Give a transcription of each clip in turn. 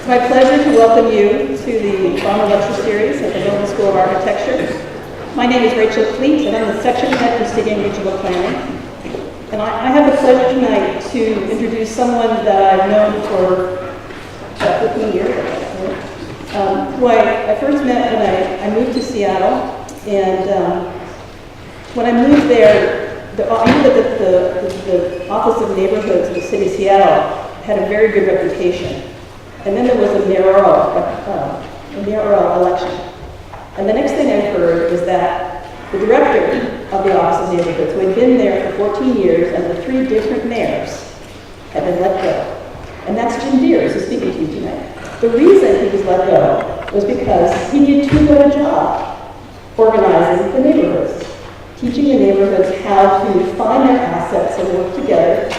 my pleasure to welcome you to the Baumer Lecture Series at the Knowlton School of Architecture. My name is Rachel Fleet, and I'm the section head for City and Regional Planning. And I have the pleasure tonight to introduce someone that I've known for about 15 years, who I first met when I moved to Seattle. And when I moved there, I knew that the Office of Neighborhoods in the City of Seattle had a very good reputation. And then there was a mayoral election. And the next thing I heard was that the director of the Office of Neighborhoods, who had been there for 14 years under 3 different mayors, had been let go. And that's Jim Diers, who's speaking to you tonight. The reason he was let go was because he did too good a job organizing the neighborhoods, teaching the neighborhoods how to find their assets and work together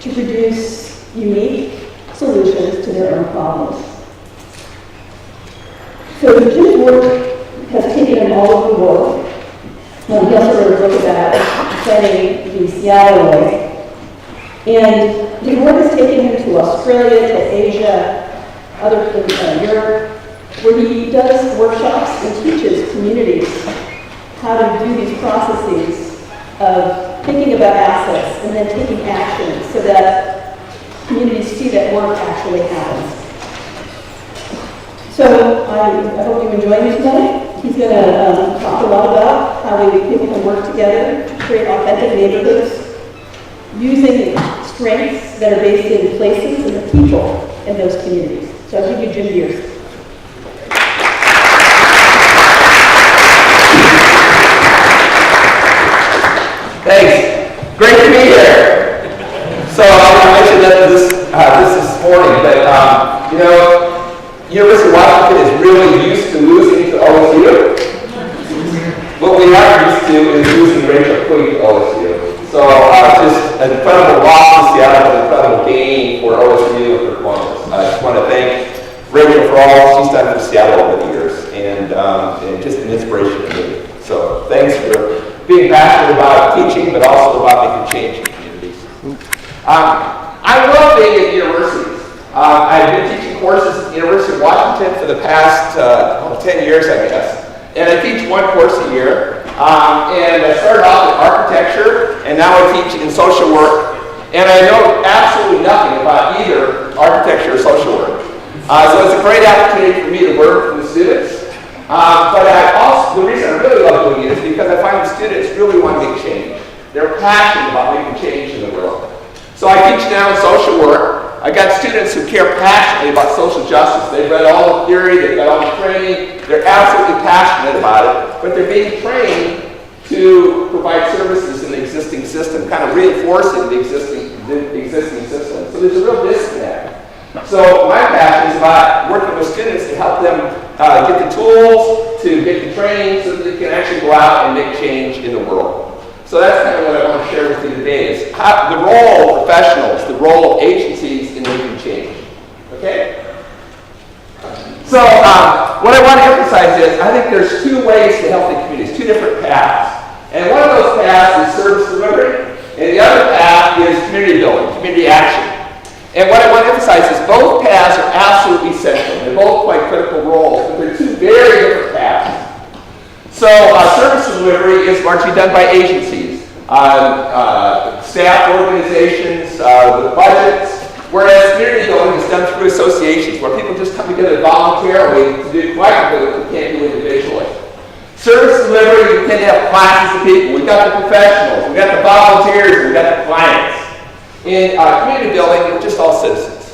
to produce unique solutions to their own problems. So Jim's work has taken him all over the world. He also wrote a book about planning the Seattle way. And his work has taken him to Australia, to Asia, other Europe, where he does workshops and teaches communities how to do these processes of thinking about assets and then taking action so that communities see that work actually happens. So I hope you enjoy me tonight. He's going to talk a lot about how people can work together to create authentic neighborhoods using strengths that are based in places and the people in those communities. So I'll give you Jim Diers. Thanks. Great to be here. So I mentioned that this morning, but you know, University of Washington is really used to losing to OSU. What we aren't used to is losing Rachel Fleet to OSU. So just an incredible loss to Seattle, an incredible gain for OSU and for Columbus. I just want to thank Rachel for all she's done for Seattle over the years, and just an inspiration to me. So thanks for being passionate about teaching, but also about making change in communities. I love being at universities. I've been teaching courses at the University of Washington for the past 10 years, I guess. And I teach one course a year. And I started off with architecture, and now I teach in social work. And I know absolutely nothing about either architecture or social work. So it's a great opportunity for me to learn from the students. But the reason I really love doing it is because I find the students really want to make change. They're passionate about making change in the world. So I teach now in social work. I got students who care passionately about social justice. They've read all the theory, they've got all the training, they're absolutely passionate about it, but they're being trained to provide services in the existing system, kind of reinforcing the existing system. So there's a real disconnect. So my passion is about working with students to help them get the tools, to get the training so that they can actually go out and make change in the world. So that's kind of what I want to share with you today is the role of professionals, the role of agencies in making change. Okay? So what I want to emphasize is I think there's 2 ways to healthy communities, 2 different paths. And one of those paths is service delivery, and the other path is community building, community action. And what I want to emphasize is both paths are absolutely essential. They're both quite critical roles, but they're 2 very different paths. So service delivery is largely done by agencies, staff organizations with budgets, whereas community building is done through associations where people just come together voluntarily to do collectively what we can't do individually. Service delivery, you tend to have classes of people. We've got the professionals, we've got the volunteers, we've got the clients. In community building, we're just all citizens.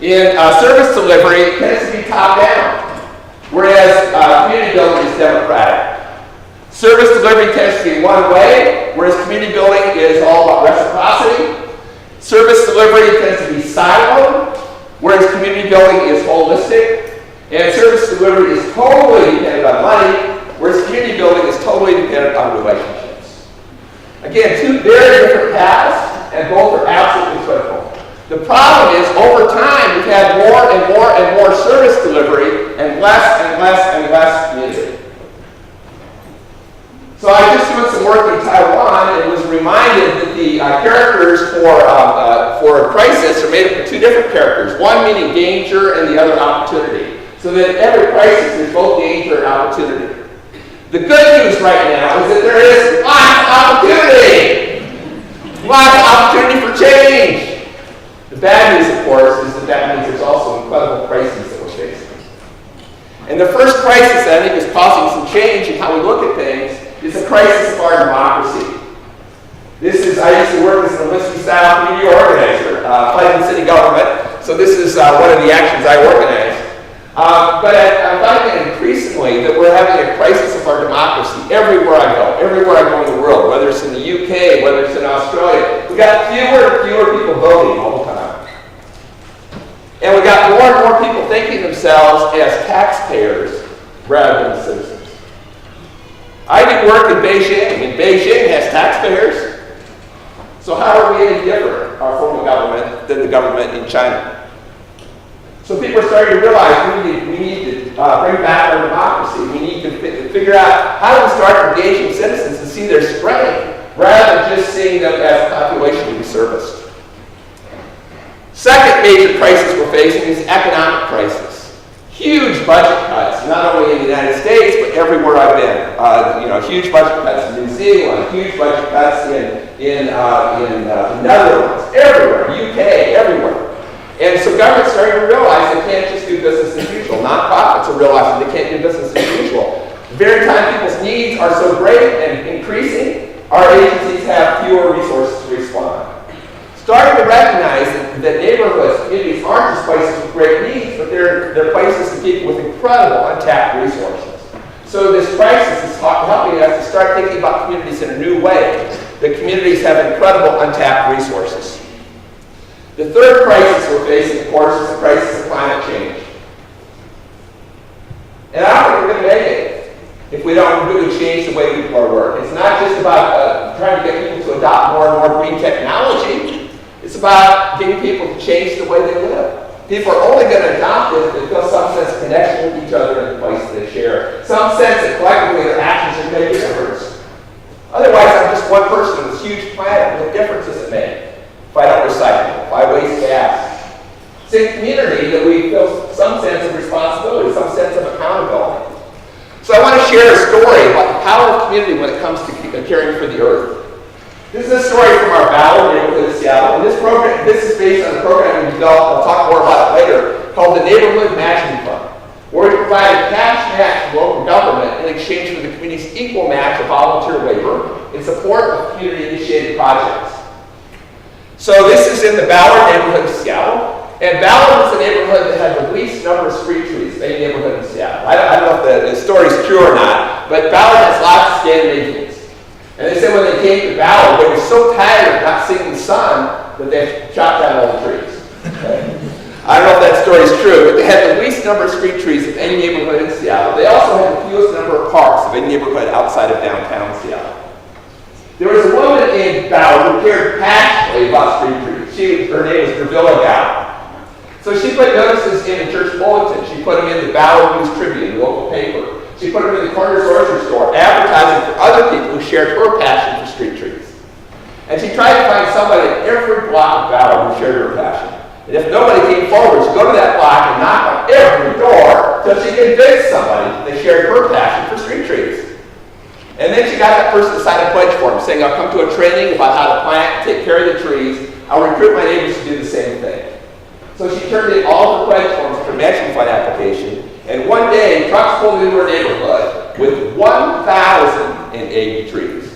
In service delivery, it tends to be top-down. Whereas community building is democratic. Service delivery tends to be one way, whereas community building is all about reciprocity. Service delivery tends to be siloed, whereas community building is holistic. And service delivery is totally dependent on money, whereas community building is totally dependent on relationships. Again, 2 very different paths, and both are absolutely critical. The problem is, over time, we've had more and more and more service delivery and less and less and less community. So I just doing some work in Taiwan and was reminded that the the characters for a crisis are made up of two different characters, one meaning danger and the other opportunity. So that in every crisis there's both danger and opportunity. The good news right now is that there is lots of opportunity. Lots of opportunity for change. The bad news, of course, is that means there's also incredible crises that we're facing. And the first crisis that I think is causing some change in how we look at things is the crisis of our democracy. I used to work as an enlistment-style community organizer, fighting city government, so this is one of the actions I organize. But I'm finding increasingly that we're having a crisis of our democracy everywhere I go in the world, whether it's in the UK, whether it's in Australia. We've got fewer and fewer people voting all the time. And we've got more and more people thinking themselves as taxpayers rather than citizens. I do work in Beijing, and Beijing has taxpayers. So how are we any different, our form of government, than the government in China? So people are starting to realize we need to bring back our democracy. We need to figure out how do we start engaging citizens to see their strength rather than just seeing them as a population to be serviced. Second major crisis we're facing is economic crisis. Huge budget cuts, not only in the United States, but everywhere I've been. Huge budget cuts in New Zealand, huge budget cuts in the Netherlands, everywhere, UK, everywhere. And so government's starting to realize they can't just do business as usual. Nonprofits are realizing they can't do business as usual. The very time people's needs are so great and increasing, our agencies have fewer resources to respond. Starting to recognize that neighborhoods, communities aren't just places with great needs, but they're places of people with incredible untapped resources. So this crisis is helping us to start thinking about communities in a new way. The communities have incredible untapped resources. The third crisis we're facing, of course, is the crisis of climate change. And I don't think we're going to make it if we don't really change the way people are working. It's not just about trying to get people to adopt more and more green technology. It's about getting people to change the way they live. People are only going to adopt it if they feel some sense of connection with each other in the place that they share. Some sense that collectively their actions are making a difference. Otherwise, I'm just one person on this huge planet. What difference does it make if I don't recycle, if I waste gas? It's in community that we feel some sense of responsibility, some sense of accountability. So I want to share a story about the power of community when it comes to caring for the earth. This is a story from our Ballard neighborhood in Seattle. And this is based on a program we developed, I'll talk more about it later, called the Neighborhood Matching Fund, where we provide a cash match to local government in exchange for the community's equal match of volunteer labor in support of community-initiated projects. So this is in the Ballard neighborhood in Seattle. And Ballard is the neighborhood that had the least number of street trees of any neighborhood in Seattle. I don't know if the story's true or not, but Ballard has lots of Scandinavians. And they said when they came to Ballard, they were so tired of not seeing the sun that they chopped down all the trees. Okay? I don't know if that story is true, but they had the least number of street trees of any neighborhood in Seattle. They also had the fewest number of parks of any neighborhood outside of downtown Seattle. There was a woman in Ballard who cared passionately about street trees. Her name was Gravilla Gow. So she put notices in the church bulletin. She put them in the Ballard News Tribune, the local paper. She put them in the corner grocery store, advertising for other people who shared her passion for street trees. And she tried to find somebody at every block of Ballard who shared her passion. And if nobody came forward, she'd go to that block and knock on every door until she convinced somebody that they shared her passion for street trees. And then she got that person to sign a pledge form saying, I'll come to a training about how to plant and take care of the trees. I'll recruit my neighbors to do the same thing. So she turned in all the pledge forms for matching fund application. And one day, trucks pulled into her neighborhood with 1,080 trees.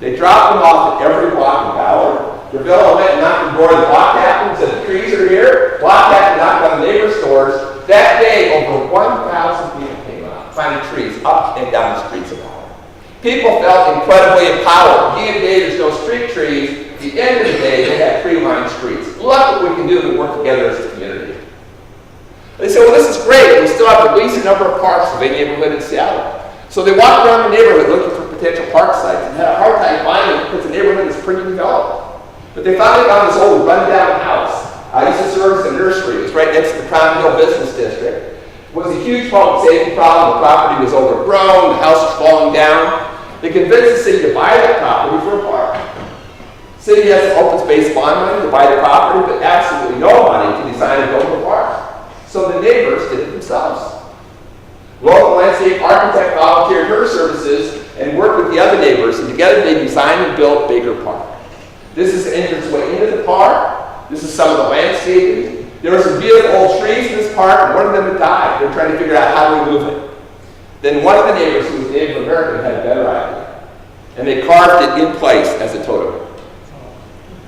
They dropped them off at every block in Ballard. Gravilla went and knocked on the door of the block captain and said, the trees are here. Block captain knocked on the neighbor's doors. That day, over 1,000 people came out, planting trees up and down the streets of Ballard. People felt incredibly empowered. Even though there's no street trees, at the end of the day, they had tree-lined streets. Look what we can do to work together as a community. They said, well, this is great. We still have the least number of parks of any neighborhood in Seattle. So they walked around the neighborhood looking for potential park sites and had a hard time finding it because the neighborhood is pretty developed. But they finally found this old run-down house. I used to serve as a nursery. It was right next to the Crown Hill Business District. It was a huge public safety problem. The property was overgrown. The house was falling down. They convinced the city to buy that property for a park. City has open space bond money to buy the property, but absolutely no money to design and build the park. So the neighbors did it themselves. Local landscape architect volunteered her services and worked with the other neighbors, and together they designed and built Baker Park. This is the entranceway into the park. This is some of the landscaping. There were some beautiful old trees in this park, and one of them had died. They're trying to figure out how to remove it. Then one of the neighbors, who was Native American, had a better idea, and they carved it in place as a totem.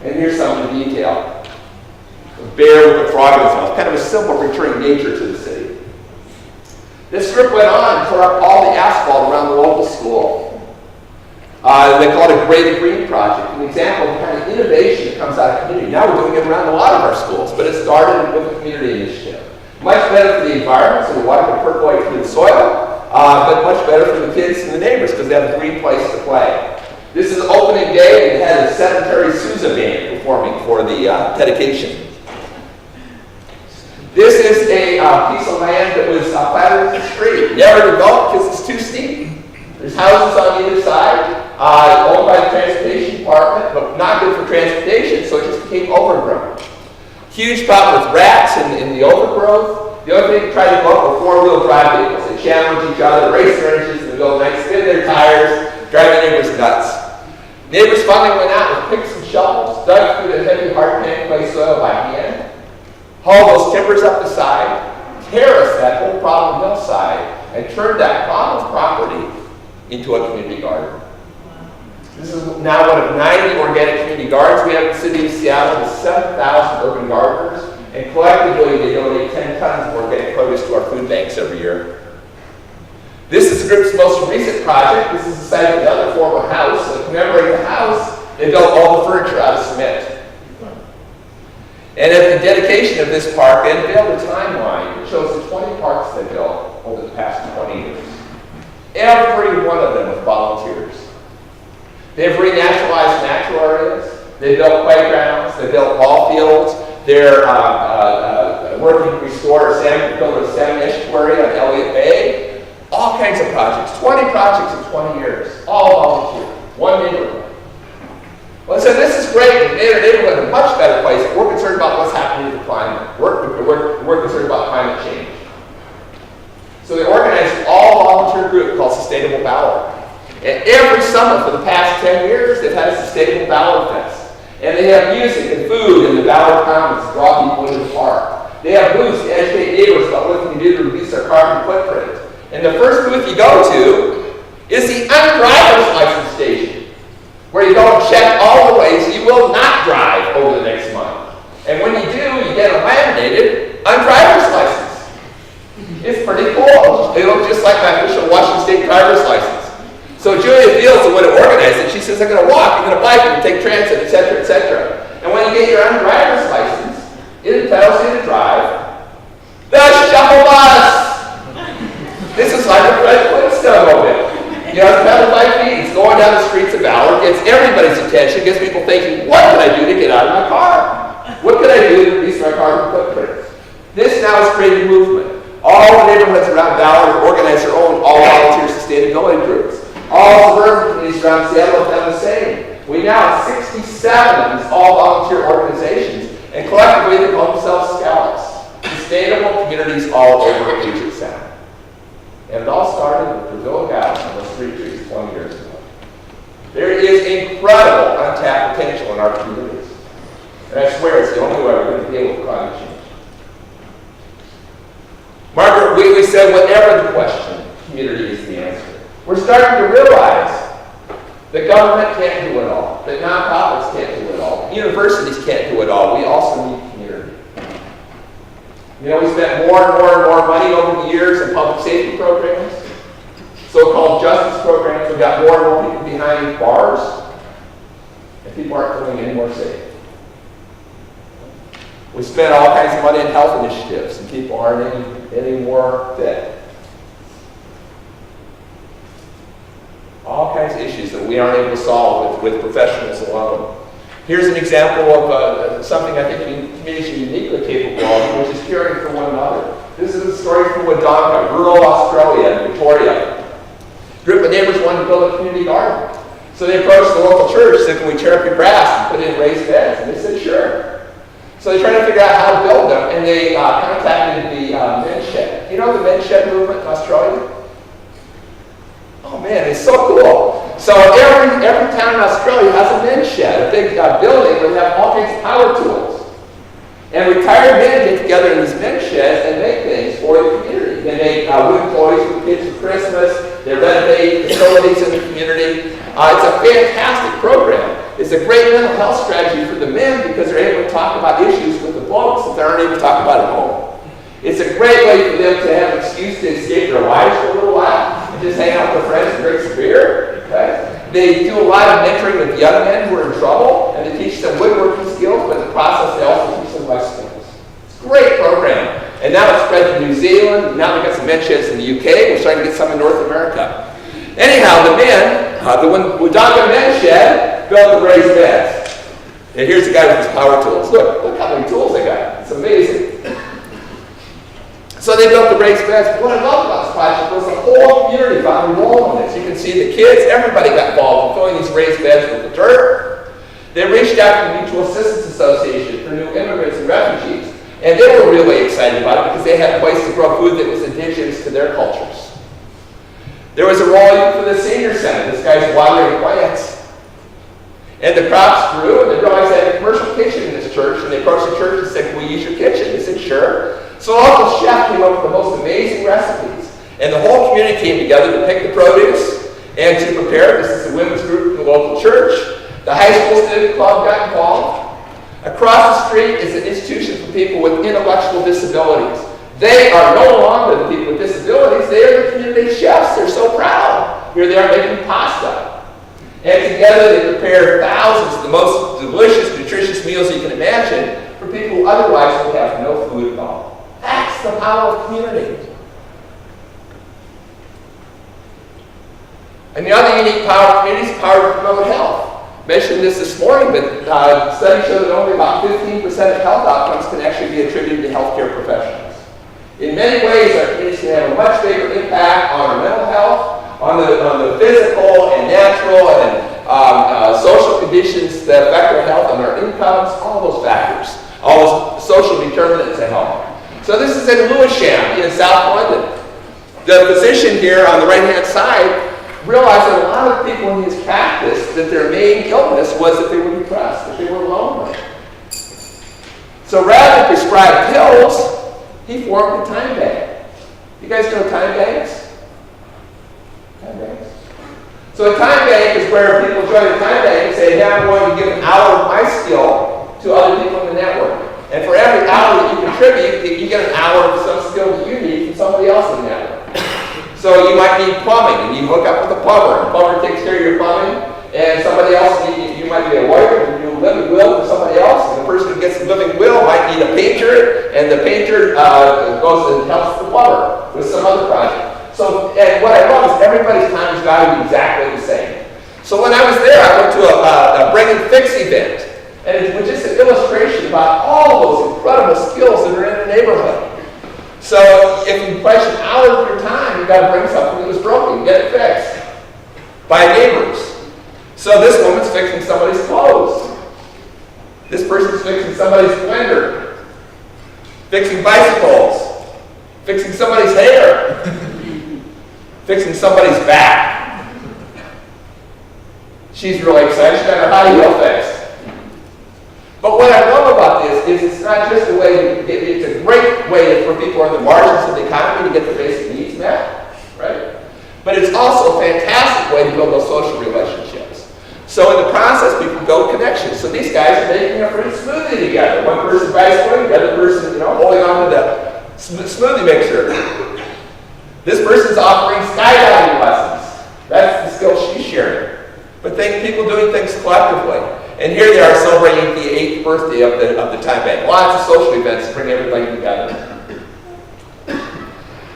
And here's some of the detail. A bear with a frog in its mouth, kind of a symbol returning nature to the city. This group went on and tore up all the asphalt around the local school. They call it a Gray to Green project, an example of the kind of innovation that comes out of community. Now we're doing it around a lot of our schools, but it started with a community initiative. Much better for the environment, so the water can percolate through the soil, but much better for the kids and the neighbors because they have a green place to play. This is opening day, and it had a sedentary Sousa band performing for the dedication. This is a piece of land that was platted as a street. Never developed because it's too steep. There's houses on either side, owned by the transportation department, but not good for transportation, so it just became overgrown. Huge problem with rats in the overgrowth. The only thing they tried to go up were four-wheel drive vehicles. They challenge each other, race their engines in the middle of the night, spin their tires, drive the neighbors nuts. Neighbors finally went out with picks and shovels, dug through the heavy hard pan clay soil by hand, hauled those timbers up the side, terraced that whole problem hillside, and turned that problem property into a community garden. This is now one of 90 organic community gardens we have in the city of Seattle with 7,000 urban gardeners, and collectively they donate 10 tons of organic produce to our food banks every year. This is the group's most recent project. This is the site of another former house. To commemorate the house, they built all the furniture out of cement. And at the dedication of this park, they unveiled a timeline that shows the 20 parks they built over the past 20 years. Every one of them with volunteers. They've renaturalized natural areas. They built playgrounds. They built ball fields. They're working to restore a salmon estuary on Elliott Bay. All kinds of projects. 20 projects in 20 years. All volunteer. One neighborhood. Well, so this is great. We made our neighborhood a much better place. We're concerned about what's happening to the climate. We're concerned about climate change. So they organized an all-volunteer group called Sustainable Ballard. And every summer for the past 10 years, they've had a Sustainable Ballard Fest. And they have music and food in the Ballard Commons to draw people into the park. They have booths to educate neighbors about what they can do to reduce their carbon footprint. And the first booth you go to is the undriver's license station, where you go and check all the ways you will not drive over the next month. And when you do, you get a laminated undriver's license. It's pretty cool. They look just like my official Washington State driver's license. So Julia Fields, the one who organized it, she says, I'm going to walk, I'm going to bike, I'm going to take transit, etc., etc. And when you get your undriver's license, it entitles you to drive the shuttle bus. This is like a Fred Flintstone mobile. You know, it's pedaled by feet. It's going down the streets of Ballard, gets everybody's attention, gets people thinking, what can I do to get out of my car? What can I do to reduce my carbon footprint? This now has created a movement. All the neighborhoods around Ballard organize their own all-volunteer sustainability groups. All suburban communities around Seattle have done the same. We now have 67 of these all-volunteer organizations, and collectively they call themselves Scouts. Sustainable communities all over Puget Sound. And it all started with Brazil gals and those street trees 20 years ago. There is incredible untapped potential in our communities. And I swear it's the only way we're going to deal with climate change. Margaret Wheatley said, whatever the question, community is the answer. We're starting to realize that government can't do it all, that nonprofits can't do it all, universities can't do it all. We also need community. You know, we spent more and more and more money over the years in public safety programs, so-called justice programs. We've got more and more people behind bars, and people aren't feeling any more safe. We spent all kinds of money in health initiatives, and people aren't any more fit. All kinds of issues that we aren't able to solve with professionals alone. Here's an example of something I think communities are uniquely capable of, which is caring for one another. This is a story from Wodonga, rural Australia, in Victoria. A group of neighbors wanted to build a community garden. So they approached the local church, said, can we tear up your grass and put in raised beds? And they said, sure. So they tried to figure out how to build them, and they contacted the men's shed. You know the men's shed movement in Australia? Oh man, it's so cool. So every town in Australia has a men's shed, a big building where they have all kinds of power tools. And retired men get together in these men's sheds and make things for the community. They make wooden toys for the kids for Christmas. They renovate facilities in the community. It's a fantastic program. It's a great mental health strategy for the men because they're able to talk about issues with the blokes that they aren't able to talk about at home. It's a great way for them to have an excuse to escape their wives for a little while and just hang out with their friends and drink some beer. Okay? They do a lot of mentoring with young men who are in trouble, and they teach them woodworking skills, but in the process they also teach them life skills. It's a great program. And now it's spread to New Zealand, and now we've got some men's sheds in the UK. We're starting to get some in North America. Anyhow, the men, the Wodonga men's shed, built the raised beds. And here's the guy with his power tools. Look how many tools they got. It's amazing. So they built the raised beds. But what I loved about this project was the whole community got involved in this. You can see the kids, everybody got involved in filling these raised beds with the dirt. They reached out to the Mutual Assistance Association for new immigrants and refugees. And they were really excited about it because they had a place to grow food that was indigenous to their cultures. There was a role for the senior center. This guy's watering plants. And the crops grew, and they realized they had a commercial kitchen in this church, and they approached the church and said, can we use your kitchen? They said, sure. So a local chef came up with the most amazing recipes. And the whole community came together to pick the produce and to prepare. This is the women's group in the local church. The high school student club got involved. Across the street is an institution for people with intellectual disabilities. They are no longer the people with disabilities. They are the community chefs. They're so proud. Here they are making pasta. And together they prepare thousands of the most delicious, nutritious meals you can imagine for people who otherwise would have no food at all. That's the power of community. And the other unique power of community is power to promote health. I mentioned this morning, but studies show that only about 15% of health outcomes can actually be attributed to healthcare professionals. In many ways, our communities can have a much bigger impact on our mental health, on the physical and natural and social conditions that affect our health, on our incomes, all those factors, all those social determinants of health. So this is in Lewisham in South London. The physician here on the right-hand side realized that a lot of people in his practice, that their main illness was that they were depressed, that they were lonely. So rather than prescribe pills, he formed a time bank. You guys know time banks? Time banks. So a time bank is where people join a time bank and say, hey, I'm going to give an hour of my skill to other people in the network. And for every hour that you contribute, you get an hour of some skill that you need from somebody else in the network. So you might need plumbing, and you hook up with a plumber. The plumber takes care of your plumbing, and somebody else, you might be a lawyer, and you do a living will for somebody else, and the person who gets the living will might need a painter, and the painter goes and helps the plumber with some other project. So, and what I love is everybody's time is valued exactly the same. So when I was there, I went to a Bring and Fix event, and it was just an illustration about all those incredible skills that are in the neighborhood. So if you pledge an hour of your time, you've got to bring something that was broken, get it fixed by neighbors. So this woman's fixing somebody's clothes. This person's fixing somebody's blender, fixing bicycles, fixing somebody's hair, fixing somebody's back. She's really excited. She got her high heel fixed. But what I love about this is it's not just a way, it's a great way for people on the margins of the economy to get their basic needs met, right? But it's also a fantastic way to build those social relationships. So in the process, we can build connections. So these guys are making a fruit smoothie together. One person bicycling, the other person, holding on to the smoothie mixer. This person's offering skydiving lessons. That's the skill she's sharing. But people doing things collectively. And here they are celebrating the 8th birthday of the time bank. Lots of social events to bring everybody together.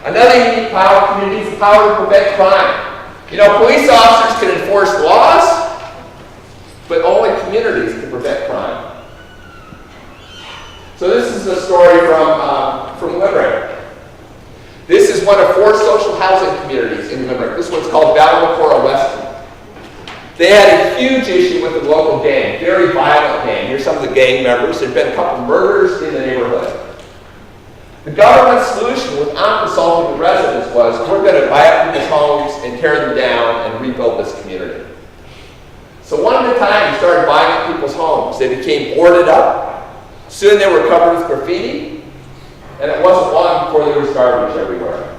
Another unique power of community is the power to prevent crime. Police officers can enforce laws, but only communities can prevent crime. So this is a story from Limerick. This is one of 4 social housing communities in Limerick. This one's called Ballard Weston. They had a huge issue with the local gang, very violent gang. Here's some of the gang members. There had been a couple murders in the neighborhood. The government's solution, without consulting the residents, was we're going to buy up people's homes and tear them down and rebuild this community. So one at a time, we started buying up people's homes. They became boarded up. Soon they were covered with graffiti, and it wasn't long before there was garbage everywhere.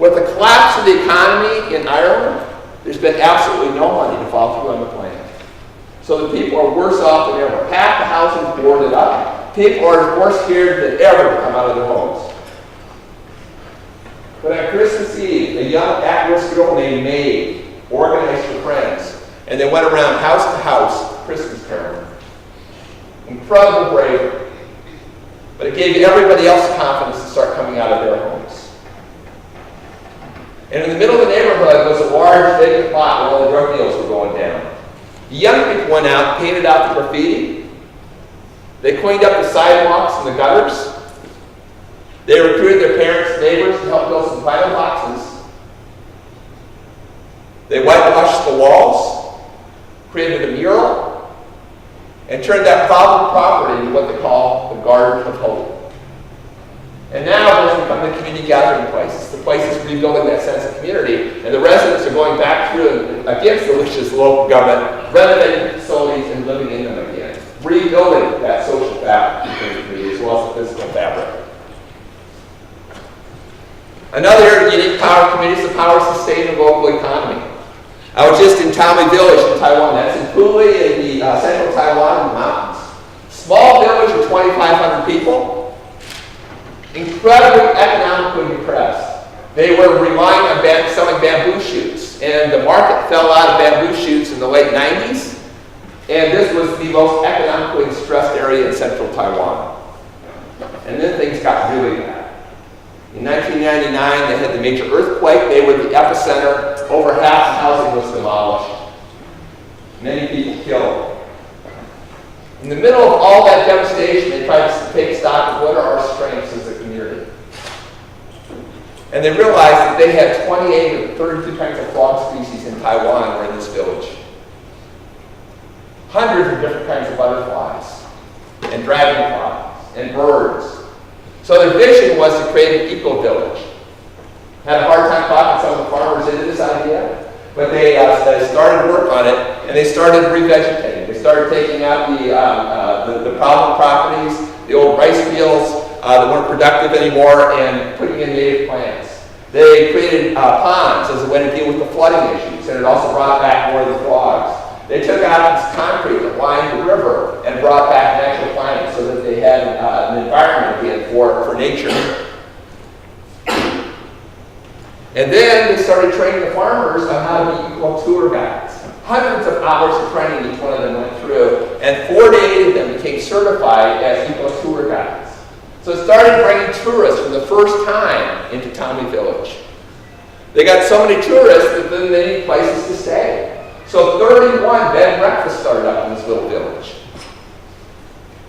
With the collapse of the economy in Ireland, there's been absolutely no money to follow through on the plan. So the people are worse off than ever. Half the housing is boarded up. People are more scared than ever to come out of their homes. But on Christmas Eve, a young at-risk girl named Maeve organized her friends, and they went around house to house Christmas caroling. Incredible bravery. But it gave everybody else confidence to start coming out of their homes. And in the middle of the neighborhood was a large vacant lot where all the drug deals were going down. The young people went out, painted out the graffiti. They cleaned up the sidewalks and the gutters. They recruited their parents and neighbors to help build some vinyl boxes. They whitewashed the walls, created a mural, and turned that problem property into what they call the Garden of Hope. And now it's become the community gathering place. It's the place that's rebuilding that sense of community. And the residents are going back through against the wishes of the local government, renovating facilities and living in them again. Rebuilding that social fabric in the community as well as the physical fabric. Another unique power of community is the power of sustaining the local economy. I was just in Tommy Village in Taiwan. That's in Puli in the central Taiwan in the mountains. Small village of 2,500 people. Incredibly economically depressed. They were relying on selling bamboo shoots, and the market fell out of bamboo shoots in the late 90s, and this was the most economically distressed area in central Taiwan. And then things got really bad. In 1999, they had the major earthquake. They were the epicenter. Over half the housing was demolished. Many people killed. In the middle of all that devastation, they tried to take stock of what are our strengths as a community. And they realized that they had 28 of the 32 kinds of frog species in Taiwan were in this village. Hundreds of different kinds of butterflies, and dragonflies, and birds. So their vision was to create an eco-village. Had a hard time talking some of the farmers into this idea, but they started work on it, and they started revegetating. They started taking out the problem properties, the old rice fields that weren't productive anymore, and putting in native plants. They created ponds as a way to deal with the flooding issues, and it also brought back more of the frogs. They took out this concrete that lined the river and brought back natural plants so that they had an environment again for nature. And then they started training the farmers on how to be eco tour guides. Hundreds of hours of training each one of them went through, and 48 of them became certified as eco tour guides. So it started bringing tourists for the first time into Tommy Village. They got so many tourists that then they need places to stay. So 31 bed and breakfasts started up in this little village.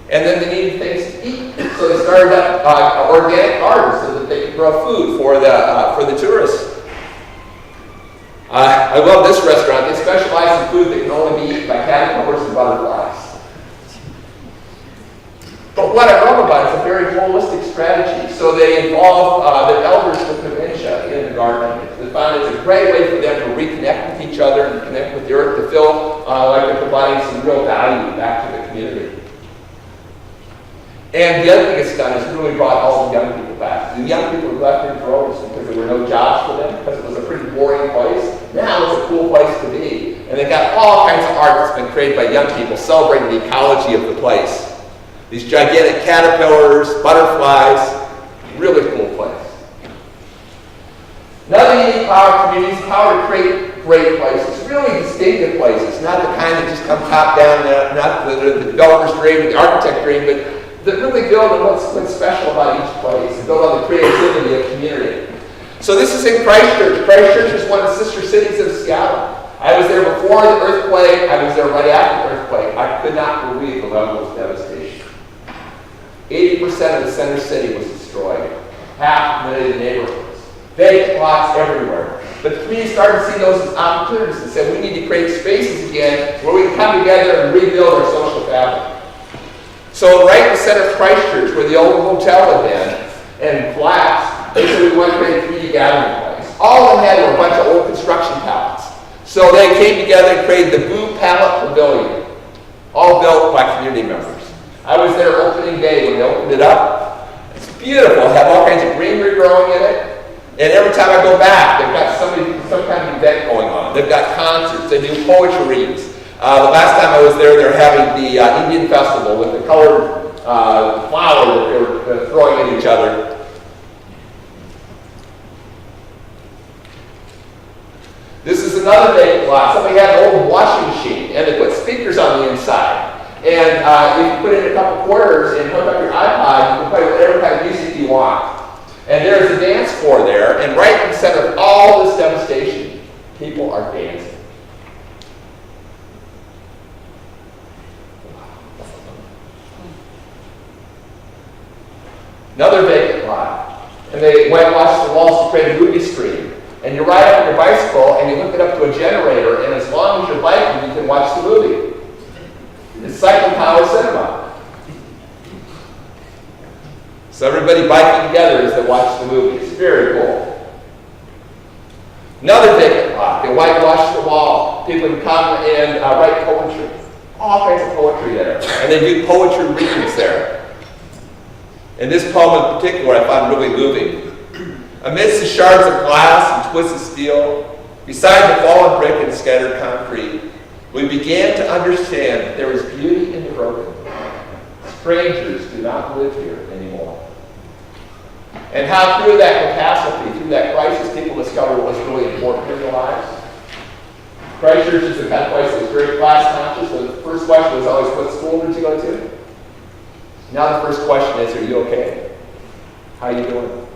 And then they needed things to eat. So they started up organic gardens so that they could grow food for the tourists. I love this restaurant. They specialize in food that can only be eaten by caterpillars and butterflies. But what I love about it is a very holistic strategy. So they involve their elders with dementia in the gardening. They found it's a great way for them to reconnect with each other and connect with the earth, to feel like they're providing some real value back to the community. And the other thing it's done is really brought all the young people back. The young people who left in droves because there were no jobs for them, because it was a pretty boring place. Now it's a cool place to be. And they've got all kinds of art that's been created by young people celebrating the ecology of the place. These gigantic caterpillars, butterflies, really cool place. Another unique power of communities is the power to create great places, really distinctive places, not the kind that just come top down, not the developer's dream, the architect's dream, but that really build on what's special about each place and build on the creativity of community. So this is in Christchurch. Christchurch is one of the sister cities of Seattle. I was there before the earthquake. I was there right after the earthquake. I could not believe the level of devastation. 80% of the center city was destroyed. 500,000 neighborhoods. Vacant lots everywhere. But the community started to see those as opportunities and said, we need to create spaces again where we can come together and rebuild our social fabric. So right in the center of Christchurch, where the old hotel had been, and collapsed, they said we want to create a community gathering place. All they had were a bunch of old construction pallets. So they came together and created the Blue Pallet Pavilion, all built by community members. I was there opening day when they opened it up. It's beautiful. They have all kinds of greenery growing in it. And every time I go back, they've got some kind of event going on. They've got concerts. They do poetry readings. The last time I was there, they're having the Indian festival with the colored flower that they were throwing at each other. This is another vacant lot. Somebody had an old washing machine, and they put speakers on the inside. And if you put in a couple quarters and hook up your iPod, you can play whatever kind of music you want. And there's a dance floor there, and right in the center of all this devastation, people are dancing. Another vacant lot. And they whitewashed the walls to create a movie screen. And you ride up on your bicycle and you hook it up to a generator, and as long as you're biking, you can watch the movie. It's cycle power cinema. So everybody biking together as they watch the movie. It's very cool. Another vacant lot. They whitewash the wall. People can come and write poetry. All kinds of poetry there. And they do poetry readings there. And this poem in particular I found really moving. Amidst the shards of glass and twisted steel, beside the fallen brick and scattered concrete, we began to understand that there was beauty in the broken. Strangers do not live here anymore. And how through that catastrophe, through that crisis, people discovered what was really important in their lives. Christchurch is the kind of place that was very class conscious. So the first question was always, what school did you go to? Now the first question is, are you okay? How are you doing?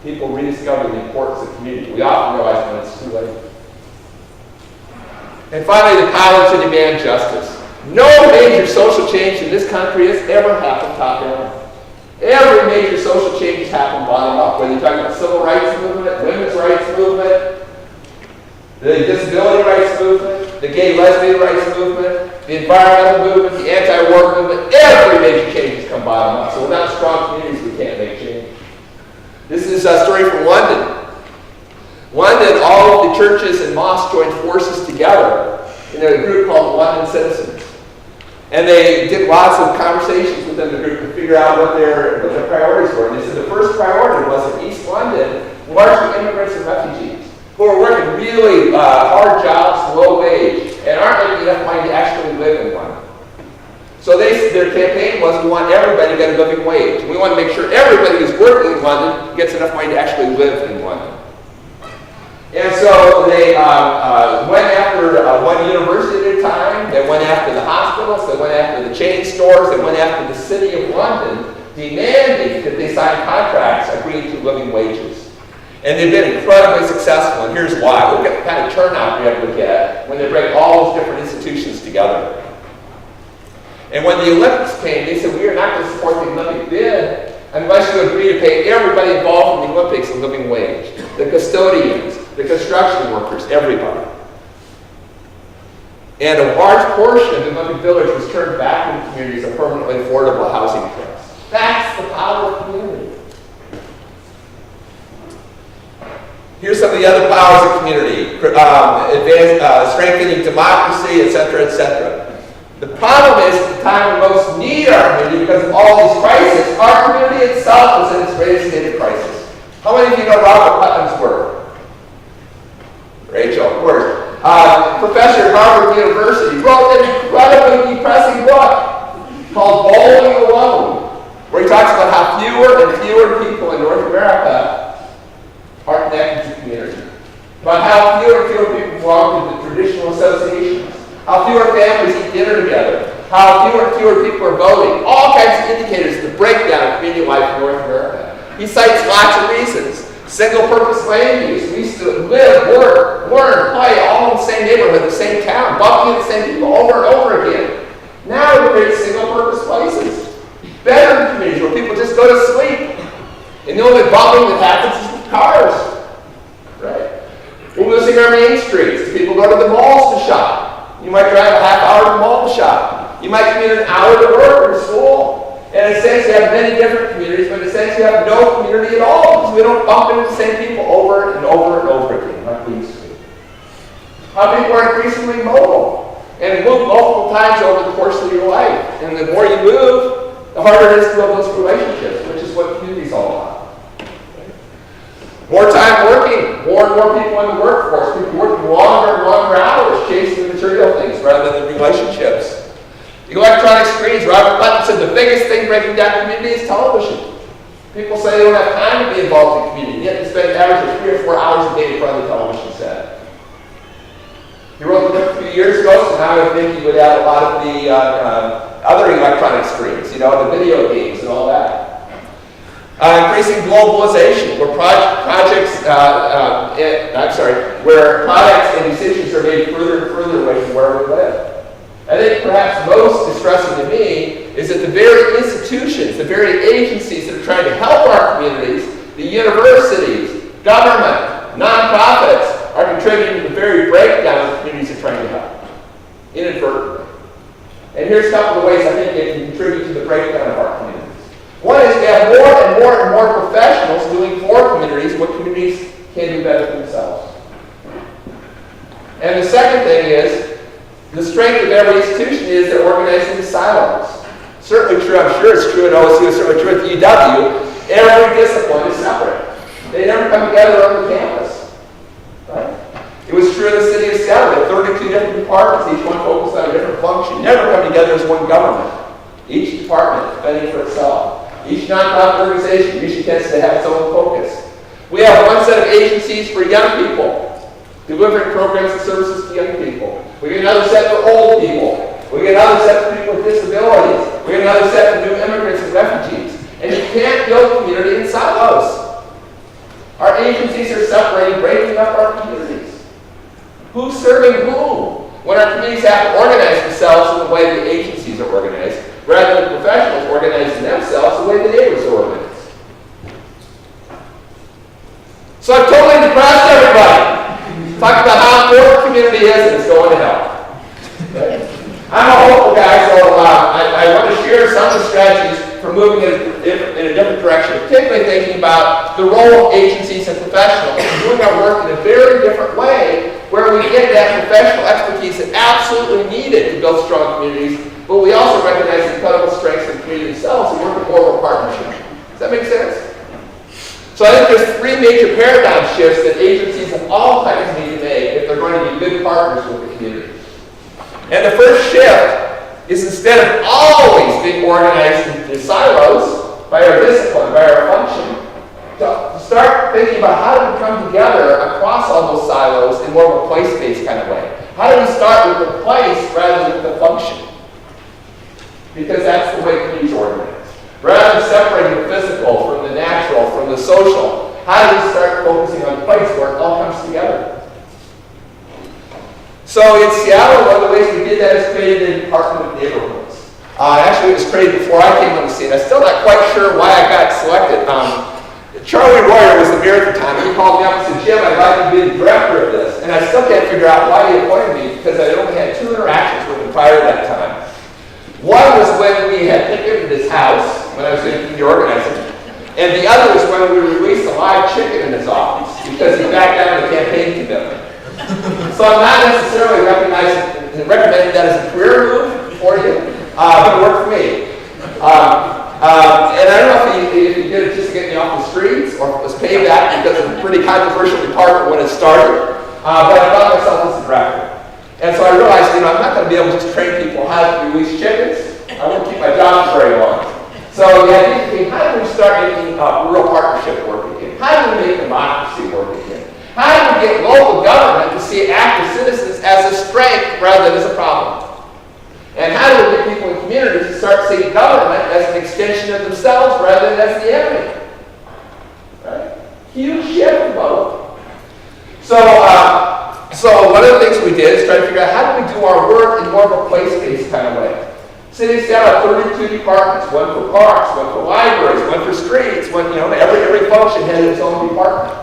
People rediscover the importance of community. We often realize when it's too late. And finally, the power to demand justice. No major social change in this country has ever happened top down. Every major social change has happened bottom up. Whether you're talking about civil rights movement, women's rights movement, the disability rights movement, the gay lesbian rights movement, the environmental movement, the anti-war movement, every major change has come bottom up. So without strong communities, we can't make change. This is a story from London. London, all of the churches and mosques joined forces together in a group called the London Citizens. And they did lots of conversations within the group to figure out what their priorities were. And they said the first priority was in East London, largely immigrants and refugees who are working really hard jobs, low wage, and aren't making enough money to actually live in London. So their campaign was, we want everybody to get a living wage. We want to make sure everybody who's working in London gets enough money to actually live in London. And so they went after one university at a time. They went after the hospitals. They went after the chain stores. They went after the city of London, demanding that they sign contracts agreeing to living wages. And they've been incredibly successful, and here's why. Look at the kind of turnout you're able to get when they bring all those different institutions together. And when the Olympics came, they said, we are not going to support the Olympic bid unless you agree to pay everybody involved in the Olympics a living wage. The custodians, the construction workers, everybody. And a large portion of the Olympic Village was turned back into communities of permanently affordable housing trust. That's the power of community. Here's some of the other powers of community. Strengthening democracy, etc., etc. The problem is, at the time we most need our community, because of all these crises, our community itself is in its greatest state of crisis. How many of you know Robert Putnam's work? Rachel, of course. Professor at Harvard University wrote an incredibly depressing book called Bowling Alone, where he talks about how fewer and fewer people in North America are connected to community. About how fewer and fewer people belong to the traditional associations. How fewer families eat dinner together. How fewer and fewer people are voting. All kinds of indicators of the breakdown of community life in North America. He cites lots of reasons. Single-purpose land use. We used to live, work, learn, play all in the same neighborhood, the same town, bumping into the same people over and over again. Now we create single-purpose places. Bedroom communities where people just go to sleep. And the only bumping that happens is with cars. Right? increasing our main streets. People go to the malls to shop. You might drive a half hour to the mall to shop. You might commute an hour to work or to school. And in a sense, you have many different communities, but in a sense, you have no community at all because we don't bump into the same people over and over and over again like we used to. How people are increasingly mobile and move multiple times over the course of your life. And the more you move, the harder it is to build those relationships, which is what community is all about. More time working, more and more people in the workforce, people working longer and longer hours, chasing the material things rather than the relationships. The electronic screens, Robert Putnam said the biggest thing breaking down community is television. People say they don't have time to be involved in community, yet they spend an average of 3 or 4 hours a day in front of the television set. He wrote the book a few years ago, so now I think he would add a lot of the other electronic screens, you know, the video games and all that. Increasing globalization, where where products and decisions are made further and further away from where we live. I think perhaps most distressing to me is that the very institutions, the very agencies that are trying to help our communities, the universities, government, nonprofits, are contributing to the very breakdown of communities are trying to help, inadvertently. And here's a couple of ways I think they can contribute to the breakdown of our communities. One is we have more and more and more professionals doing for communities what communities can do better themselves. And the second thing is, the strength of every institution is they're organized into silos. Certainly true, I'm sure it's true at OSU, it's certainly true at the UW. Every discipline is separate. They never come together on the campus. Right? It was true in the city of Seattle. There were 32 different departments, each one focused on a different function. Never come together as one government. Each department fending for itself. Each nonprofit organization usually tends to have its own focus. We have one set of agencies for young people, delivering programs and services to young people. We get another set for old people. We get another set for people with disabilities. We get another set for new immigrants and refugees. And you can't build community in silos. Our agencies are separating, breaking up our communities. Who's serving whom? When our communities have to organize themselves in the way the agencies are organized, rather than professionals organizing themselves the way the neighbors are organized. So I've totally depressed everybody. Talk about how important community is and it's going to hell. Okay? I'm a hopeful guy, so I want to share some of the strategies for moving in a different direction, particularly thinking about the role of agencies and professionals and doing our work in a very different way where we get that professional expertise that's absolutely needed to build strong communities, but we also recognize the incredible strengths of the community themselves and work in more of a partnership. Does that make sense? So I think there's 3 major paradigm shifts that agencies of all kinds need to make if they're going to be good partners with the community. And the first shift is instead of always being organized into silos by our discipline, by our function, to start thinking about how do we come together across all those silos in more of a place-based kind of way. How do we start with the place rather than the function? Because that's the way communities are organized. Rather than separating the physical from the natural, from the social, how do we start focusing on the place where it all comes together? So in Seattle, one of the ways we did that is created a Department of Neighborhoods. Actually, it was created before I came on the scene. I'm still not quite sure why I got selected. Charlie Royer was the mayor at the time. He called me up and said, Jim, I'd like to be the director of this. And I still can't figure out why he appointed me because I only had 2 interactions with him prior to that time. One was when we had picketed his house, when I was in the organizing. And the other was when we released a live chicken in his office because he backed down on the campaign commitment. So I'm not necessarily recommending that as a career move for you, but it worked for me. And I don't know if he did it just to get me off the streets or if it was payback because of a pretty controversial department when it started. But I found myself as a director. And so I realized, I'm not going to be able to just train people how to release chickens. I won't keep my job for very long. So the idea became, how do we start making rural partnership work again? How do we make democracy work again? How do we get local government to see active citizens as a strength rather than as a problem? And how do we get people in communities to start seeing government as an extension of themselves rather than as the enemy? Right? Huge shift in both. So one of the things we did is try to figure out how do we do our work in more of a place-based kind of way. City of Seattle had 32 departments, one for parks, one for libraries, one for streets, every function had its own department.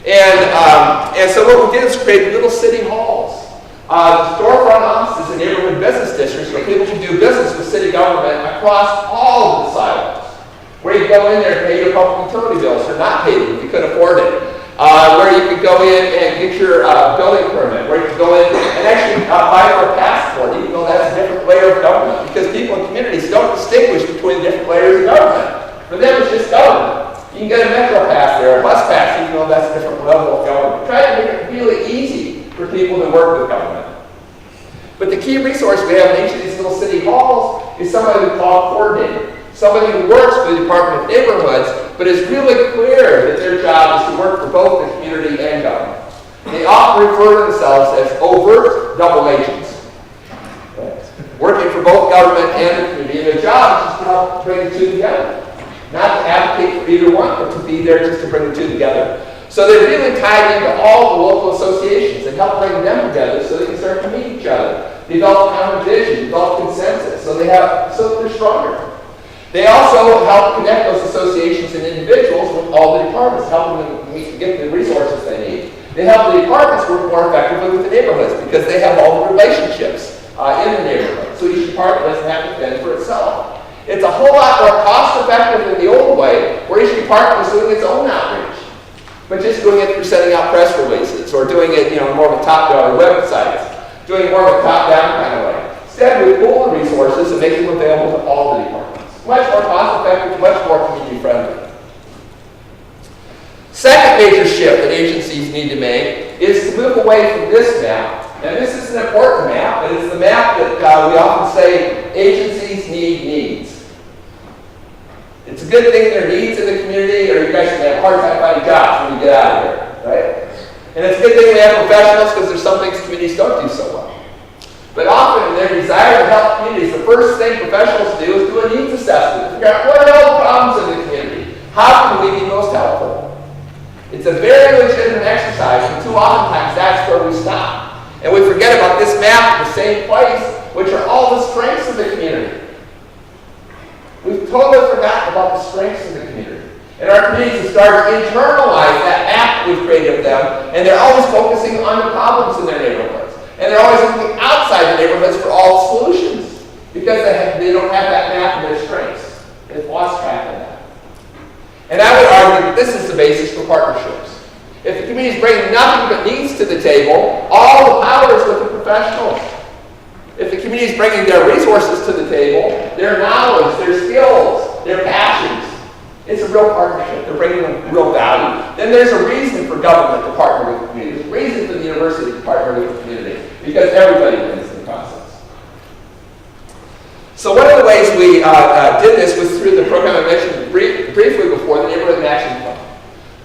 And so what we did is create little city halls. Storefront offices in neighborhood business districts where people can do business with city government across all of the silos. Where you go in there and pay your public utility bills, or not pay them if you couldn't afford it. Where you could go in and get your building permit. Where you could go in and actually apply for a passport, even though that's a different layer of government. Because people in communities don't distinguish between different layers of government. For them, it's just government. You can get a metro pass there, a bus pass, even though that's a different level of government. Try to make it really easy for people to work with government. But the key resource we have in each of these little city halls is somebody we call a coordinator. Somebody who works for the Department of Neighborhoods, but is really clear that their job is to work for both the community and government. They often refer to themselves as overt double agents. Working for both government and the community. And their job is just to help bring the two together. Not to advocate for either one, but to be there just to bring the two together. So they're really tied into all the local associations and help bring them together so they can start to meet each other, develop common vision, develop consensus, so they're stronger. They also help connect those associations and individuals with all the departments, helping them get the resources they need. They help the departments work more effectively with the neighborhoods because they have all the relationships in the neighborhood. So each department doesn't have to fend for itself. It's a whole lot more cost-effective than the old way, where each department was doing its own outreach, but just doing it through sending out press releases or doing it, more of a top-down websites, doing more of a top-down kind of way. Instead, we pool the resources and make them available to all the departments. Much more cost-effective, much more community-friendly. Second major shift that agencies need to make is to move away from this map. And this is an important map, but it's the map that we often say agencies need needs. It's a good thing there are needs in the community, or you guys can have a hard time finding jobs when you get out of here, right? And it's a good thing we have professionals because there's some things communities don't do so well. But often in their desire to help communities, the first thing professionals do is do a needs assessment to figure out what are all the problems in the community. How can we be most helpful? It's a very legitimate exercise, and too often times that's where we stop. And we forget about this map in the same place, which are all the strengths of the community. We've totally forgotten about the strengths of the community. And our communities have started to internalize that map we've created of them, and they're always focusing on the problems in their neighborhoods. And they're always looking outside the neighborhoods for all solutions, because they don't have that map of their strengths. They've lost track of that. And I would argue that this is the basis for partnerships. If the communities bring nothing but needs to the table, all the power is with the professionals. If the community is bringing their resources to the table, their knowledge, their skills, their passions, it's a real partnership. They're bringing them real value. Then there's a reason for government to partner with the community. There's a reason for the university to partner with the community, because everybody wins in the process. So one of the ways we did this was through the program I mentioned briefly before, the Neighborhood Action Fund.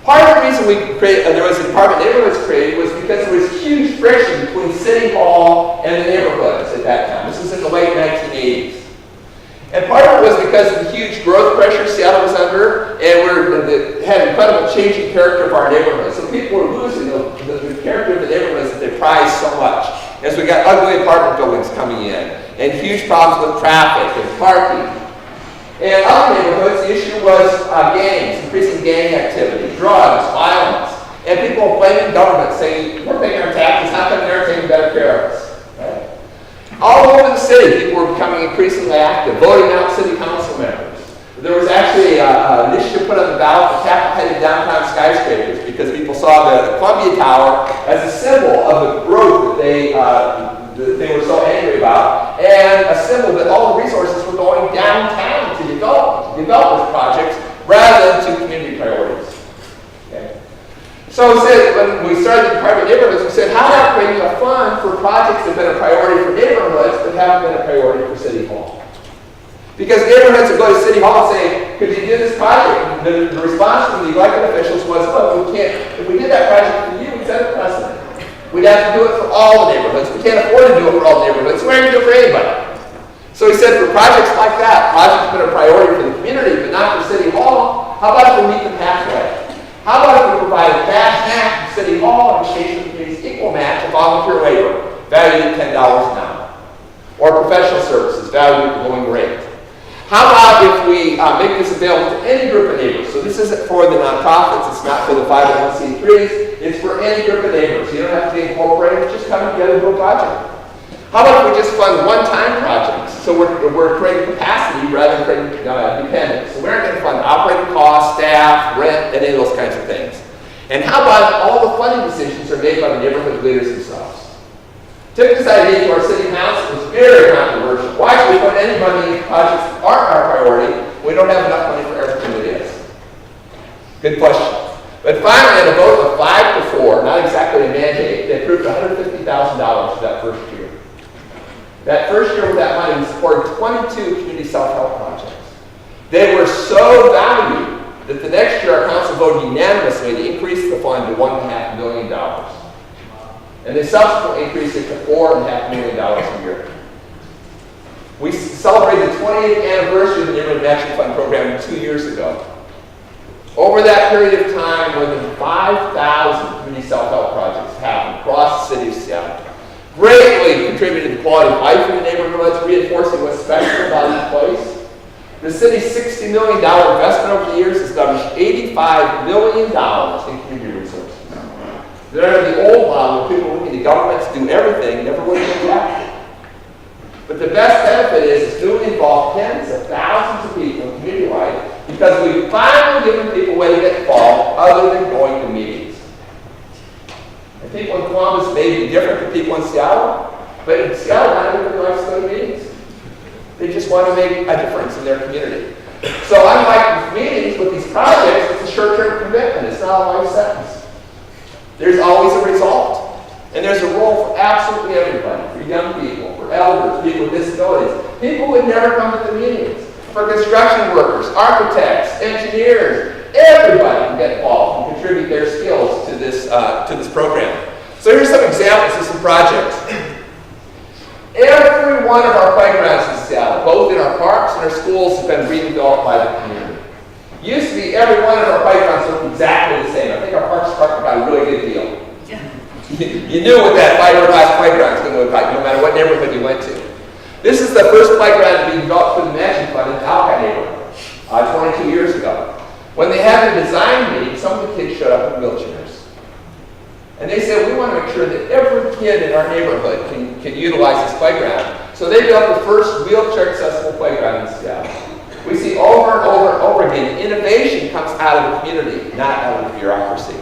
Part of the reason there was a Department of Neighborhoods created was because there was huge friction between City Hall and the neighborhoods at that time. This was in the late 1980s. And part of it was because of the huge growth pressure Seattle was under, and we had incredible changing character of our neighborhoods. So people were losing the character of the neighborhoods that they prized so much. As we got ugly apartment buildings coming in, and huge problems with traffic and parking. And other neighborhoods, the issue was gangs, increasing gang activity, drugs, violence. And people were blaming government, saying, we're paying our taxes, how come they're taking better care of us? Right? All over the city, people were becoming increasingly active, voting out city council members. There was actually an initiative put on the ballot for capital-headed downtown skyscrapers because people saw the Columbia Tower as a symbol of the growth that they were so angry about, and a symbol that all the resources were going downtown to develop this project rather than to community priorities. Okay. So when we started the Department of Neighborhoods, we said, how about creating a fund for projects that have been a priority for neighborhoods but haven't been a priority for City Hall? Because neighborhoods would go to City Hall and say, could you do this project? The response from the elected officials was, look, we can't. If we did that project for you, we'd set a precedent. We'd have to do it for all the neighborhoods. We can't afford to do it for all the neighborhoods, so we're going to do it for anybody. So he said, for projects like that, projects have been a priority for the community, but not for City Hall, how about if we meet the pathway? How about if we provide a cash match to City Hall in exchange for the community's equal match of volunteer labor, valued at $10 an hour, or professional services, valued at the going rate? How about if we make this available to any group of neighbors? So this isn't for the nonprofits, it's not for the 501c3s, It's for any group of neighbors. You don't have to be incorporated, just come together and do a project. How about if we just fund one-time projects? So we're creating capacity rather than creating dependence. So we're not going to fund operating costs, staff, rent, any of those kinds of things. And how about all the funding decisions are made by the neighborhood leaders themselves? Took this idea to our city council. It was very controversial. Why should we put any money into projects that aren't our priority when we don't have enough money for everything that is? Good question. But finally, in a vote of 5 to 4, not exactly a mandate, they approved $150,000 for that first year. That first year with that money, we supported 22 community self-help projects. They were so valued that the next year our council voted unanimously to increase the fund to $1.5 million. And they subsequently increased it to $4.5 million a year. We celebrated the 28th anniversary of the Neighborhood Matching Fund program 2 years ago. Over that period of time, more than 5,000 community self-help projects happened across the city of Seattle. Greatly contributed to the quality of life in the neighborhoods, reinforcing what's special about each place. The city's $60 million investment over the years established $85 million in community resources. They're the old model where people looking to government to do everything, never would have been active. But the best benefit is it's newly involved tens of thousands of people in community life because we've finally given people a way to get involved other than going to meetings. And people in Columbus may be different from people in Seattle, but in Seattle, not everybody likes to go to meetings. They just want to make a difference in their community. So unlike with meetings, with these projects, it's a short-term commitment. It's not a life sentence. There's always a result. And there's a role for absolutely everybody, for young people, for elders, people with disabilities. People would never come to the meetings. For construction workers, architects, engineers, everybody can get involved and contribute their skills to this program. So here's some examples of some projects. Every one of our playgrounds in Seattle, both in our parks and our schools, have been redeveloped by the community. Used to be every one of our playgrounds looked exactly the same. I think our parks department got a really good deal. You knew what that fiberglass playground was going to look like, no matter what neighborhood you went to. This is the first playground to be developed through the Matching Fund in the Alki neighborhood, 22 years ago. When they had the design meeting, some of the kids showed up in wheelchairs. And they said, we want to make sure that every kid in our neighborhood can utilize this playground. So they built the first wheelchair-accessible playground in Seattle. We see over and over and over again, innovation comes out of the community, not out of the bureaucracy.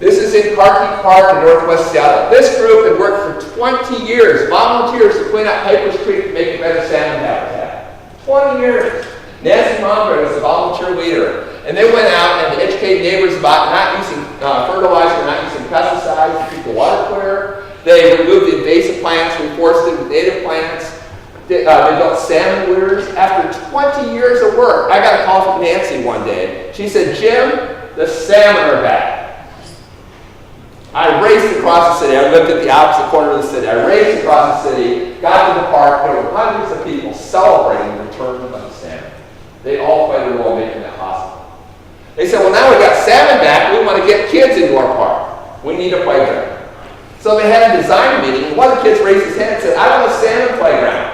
This is in Carkey Park in northwest Seattle. This group had worked for 20 years, volunteers to clean up Piper's Creek to make better salmon habitat. 20 years. Nancy Monroe was the volunteer leader. And they went out and educated neighbors about not using fertilizer, not using pesticides to keep the water clear. They removed the invasive plants, reforested with native plants. They built salmon weirs. After 20 years of work, I got a call from Nancy one day. She said, Jim, the salmon are back. I raced across the city. I lived at the opposite corner of the city. I raced across the city, got to the park. There were hundreds of people celebrating the return of the salmon. They all played a role in making that possible. They said, well, now we got salmon back. We want to get kids into our park. We need a playground. So they had a design meeting, and one of the kids raised his hand and said, I want a salmon playground.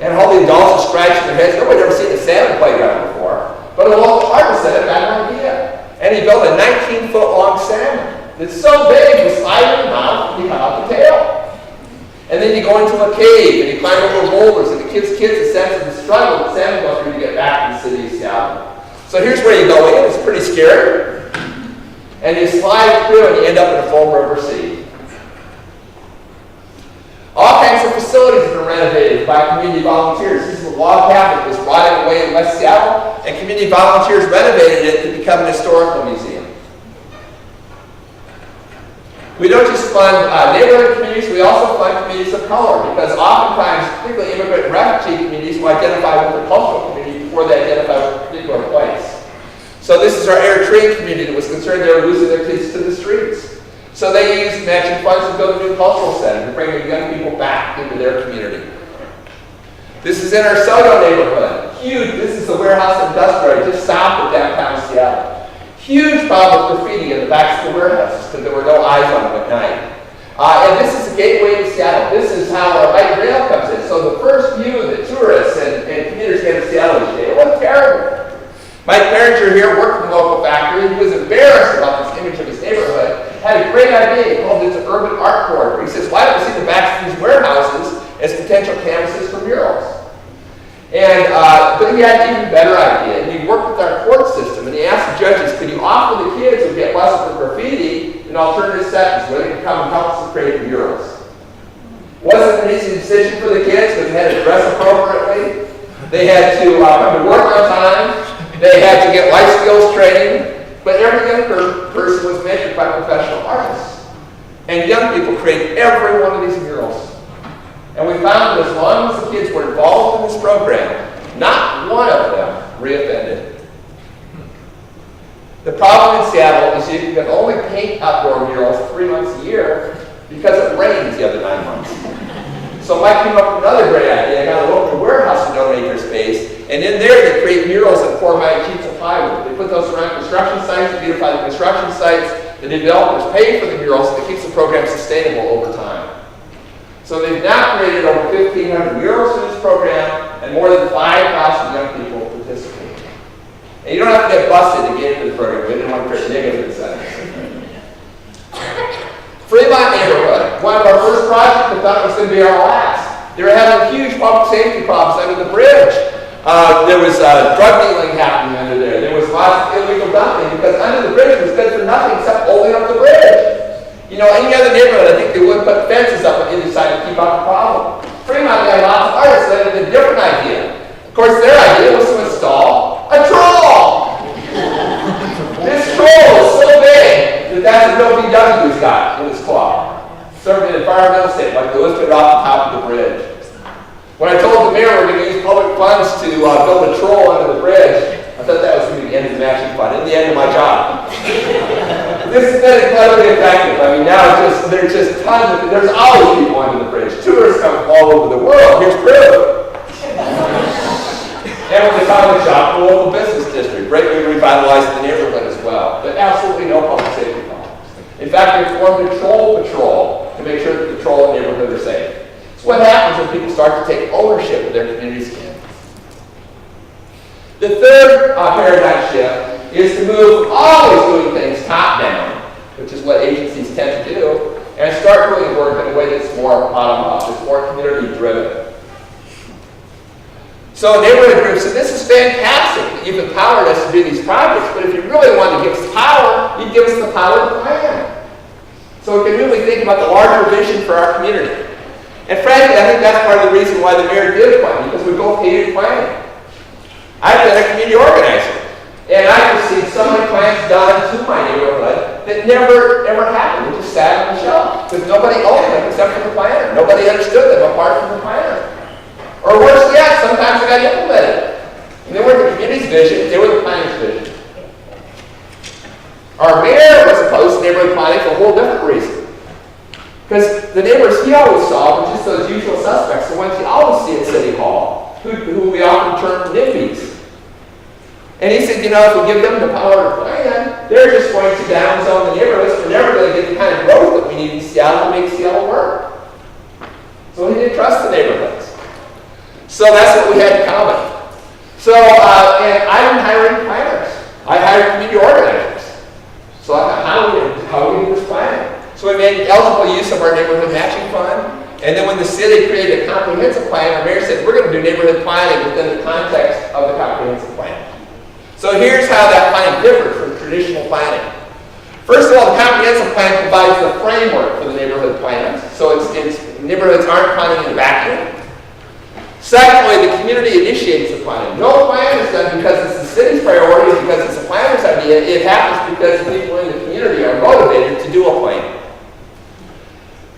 And all the adults are scratching their heads. Nobody had ever seen a salmon playground before. But a local artist said, I got an idea. And he built a 19-foot-long salmon. It's so big, you slide in the mouth, and you cut out the tail. And then you go into a cave, and you climb over boulders, and it gives kids a sense of the struggle that salmon go through to get back to the city of Seattle. So here's where you go in. It's pretty scary. And you slide through, and you end up in a foam rubber sea. All kinds of facilities have been renovated by community volunteers. This is a log cabin that was rotting away in West Seattle, and community volunteers renovated it to become an historical museum. We don't just fund neighborhood communities, we also fund communities of color, because oftentimes, particularly immigrant and refugee communities, will identify with their cultural community before they identify with a particular place. So this is our Eritrean community that was concerned they were losing their kids to the streets. So they used matching funds to build a new cultural center to bring their young people back into their community. This is in our Soto neighborhood. Huge, this is the warehouse industrial just south of downtown Seattle. Huge problem with graffiti in the backs of the warehouses because there were no eyes on them at night. And this is the gateway to Seattle. This is how our light rail comes in. So the first view that tourists and commuters get of Seattle each day, it looked terrible. Mike Behringer here worked in a local factory. He was embarrassed about this image of his neighborhood. Had a great idea. He called it an urban art corridor. He says, why don't we see the backs of these warehouses as potential canvases for murals? And, but he had an even better idea. And he worked with our court system, and he asked the judges, could you offer the kids who get busted for graffiti an alternative sentence where they could come and help us to create murals? Wasn't an easy decision for the kids because they had to dress appropriately. They had to come to work on time. They had to get life skills training. But every young person was mentored by professional artists. And young people create every one of these murals. And we found that as long as the kids were involved in this program, not one of them reoffended. The problem in Seattle is you can only paint outdoor murals 3 months a year because it rains the other 9 months. So Mike came up with another great idea. I got a local warehouse to donate their space, and in there they create murals that form by sheets of plywood. They put those around construction sites to beautify the construction sites. The developers pay for the murals, and it keeps the program sustainable over time. So they've now created over 1,500 murals for this program, and more than 5,000 young people participate. And you don't have to get busted to get into the program. We didn't want to create negative incentives. Fremont neighborhood, one of our first projects, we thought it was going to be our last. They were having huge public safety problems under the bridge. There was drug dealing happening under there. There was lots of illegal dumping because under the bridge was good for nothing except holding up the bridge. You know, any other neighborhood, I think they would put fences up on either side to keep out the problem. Fremont got lots of artists that had a different idea. Of course, their idea was to install a troll. This troll is so big that that's a real VW he's got in his claw. Serving an environmental state, like they lifted it off the top of the bridge. When I told the mayor we're going to use public funds to build a troll under the bridge, I thought that was going to be the end of the matching fund, and the end of my job. This has been incredibly effective. I mean, now there's just tons of, there's always people under the bridge. Tourists come from all over the world. Here's proof. And with the comic shop, the local business district, greatly revitalized the neighborhood as well. But absolutely no public safety problems. In fact, they formed a troll patrol to make sure that the troll and neighborhood are safe. So what happens when people start to take ownership of their community's campus? The third paradigm shift is to move always doing things top down, which is what agencies tend to do, and start doing work in a way that's more bottom up, that's more community driven. So neighborhood groups said, this is fantastic that you've empowered us to do these projects, but if you really want to give us power, you'd give us the power to plan. So we can really think about the larger vision for our community. And frankly, I think that's part of the reason why the mayor did plan, because we both hated planning. I've been a community organizer, and I've received so many plans done to my neighborhood that never, ever happened. They just sat on the shelf, because nobody owned them except for the planner. Nobody understood them apart from the planner. Or worse yet, sometimes they got implemented. And they weren't the community's vision, they were the planner's vision. Our mayor was opposed to neighborhood planning for a whole different reason. Because the neighbors he always saw were just those usual suspects, the ones you always see at City Hall, who we often term NIMBYs. And he said, you know, if we give them the power to plan, they're just going to downzone the neighborhoods. We're never going to get the kind of growth that we need in Seattle to make Seattle work. So he didn't trust the neighborhoods. So that's what we had in common. So, and I didn't hire any planners. I hired community organizers. So I thought, how do we do this planning? So we made eligible use of our neighborhood matching fund. And then when the city created a comprehensive plan, our mayor said, we're going to do neighborhood planning within the context of the comprehensive plan. So here's how that planning differs from traditional planning. First of all, the comprehensive plan provides the framework for the neighborhood plans. So neighborhoods aren't planning in a vacuum. Secondly, the community initiates the planning. No plan is done because it's the city's priority, because it's the planner's idea. It happens because people in the community are motivated to do a plan.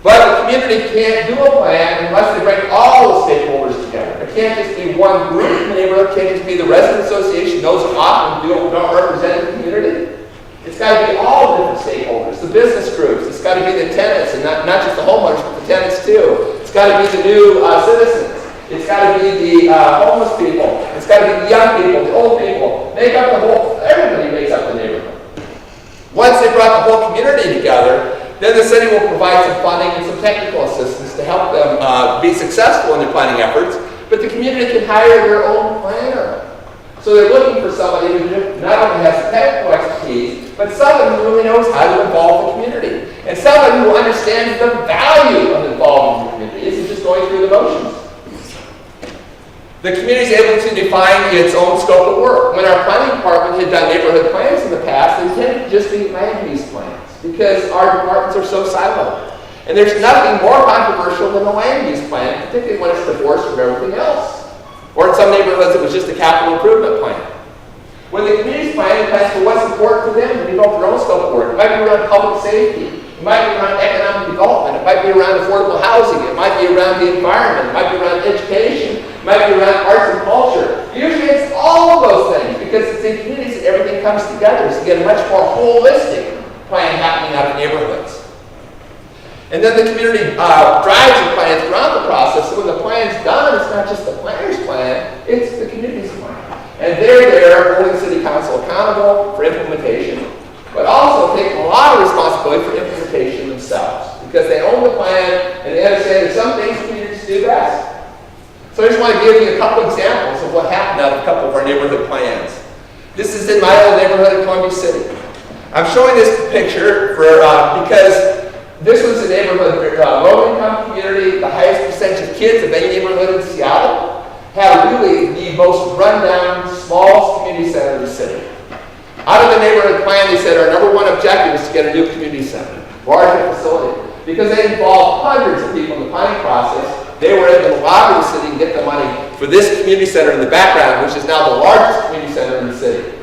But the community can't do a plan unless they bring all the stakeholders together. It can't just be one group in the neighborhood. It can't just be the resident association, those who often don't represent the community. It's got to be all the different stakeholders, the business groups. It's got to be the tenants, and not just the homeowners, but the tenants too. It's got to be the new citizens. It's got to be the homeless people. It's got to be the young people, the old people. Make up the whole, everybody makes up the neighborhood. Once they brought the whole community together, then the city will provide some funding and some technical assistance to help them be successful in their planning efforts. But the community can hire their own planner. So they're looking for somebody who not only has technical expertise, but someone who really knows how to involve the community. And someone who understands the value of involving the community, isn't just going through the motions. The community is able to define its own scope of work. When our planning department had done neighborhood plans in the past, they tended to just be land use plans because our departments are so siloed. And there's nothing more controversial than a land use plan, particularly when it's divorced from everything else. Or in some neighborhoods, it was just a capital improvement plan. When the community's planning plans for what's important to them, they develop their own scope of work. It might be around public safety. It might be around economic development. It might be around affordable housing. It might be around the environment. It might be around education. It might be around arts and culture. Usually it's all of those things because it's in communities that everything comes together. So you get a much more holistic plan happening out of neighborhoods. And then the community drives the plans throughout the process. So when the plan's done, it's not just the planner's plan, it's the community's plan. And they're there holding city council accountable for implementation, but also taking a lot of responsibility for implementation themselves because they own the plan and they understand that some things communities do best. So I just want to give you a couple examples of what happened out of a couple of our neighborhood plans. This is in my old neighborhood in Columbia City. I'm showing this picture for because this was a neighborhood, low-income community, the highest percentage of kids of any neighborhood in Seattle, had really the most run-down, smallest community center in the city. Out of the neighborhood plan, they said our number one objective is to get a new community center, larger facility, because they involved hundreds of people in the planning process. They were able to lobby the city and get the money for this community center in the background, which is now the largest community center in the city.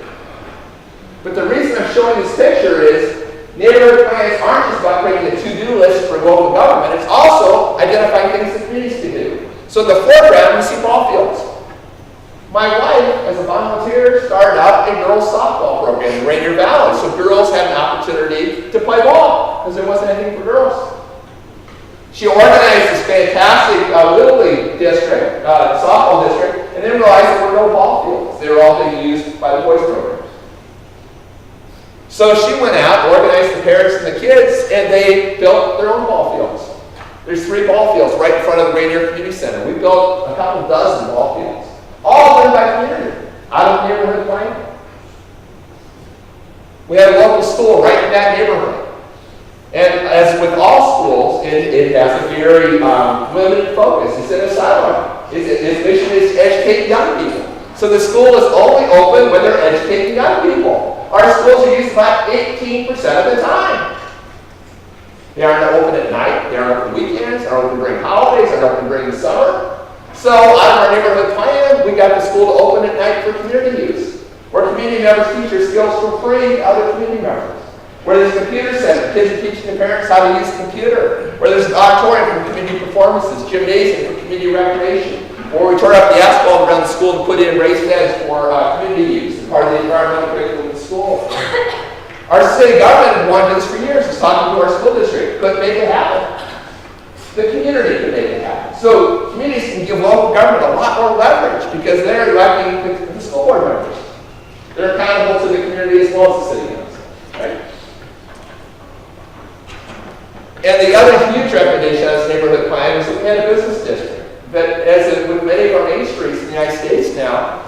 But the reason I'm showing this picture is neighborhood plans aren't just about creating a to-do list for local government, it's also identifying things that communities can do. So in the foreground, we see ball fields. My wife, as a volunteer, started out a girls' softball program in Rainier Valley, so girls had an opportunity to play ball, because there wasn't anything for girls. She organized this fantastic Little League district, softball district, and then realized there were no ball fields. They were all being used by the boys' programs. So she went out, organized the parents and the kids, and they built their own ball fields. There's 3 ball fields right in front of the Rainier Community Center. We built a couple dozen ball fields, all done by community, out of neighborhood planning. We had a local school right in that neighborhood. And as with all schools, it has a very limited focus. It's in a silo. Its mission is to educate young people. So the school is only open when they're educating young people. Our schools are used about 18% of the time. They aren't open at night, they aren't open weekends, they aren't open during holidays, they aren't open during the summer. So out of our neighborhood plan, we got the school to open at night for community use, where community members teach their skills for free to other community members. Where there's a computer center, kids are teaching their parents how to use the computer. Where there's an auditorium for community performances, gymnasium for community recreation. Or we tore up the asphalt around the school to put in raised beds for community use, as part of the environmental curriculum in the school. Our city government had wanted this for years. Was talking to our school district, couldn't make it happen. The community could make it happen. So communities can give local government a lot more leverage because they're electing the school board members. They're accountable to the community as well as the city council. Right? And the other huge recommendation on this neighborhood plan was that we had a business district that, as with many of our main streets in the United States now,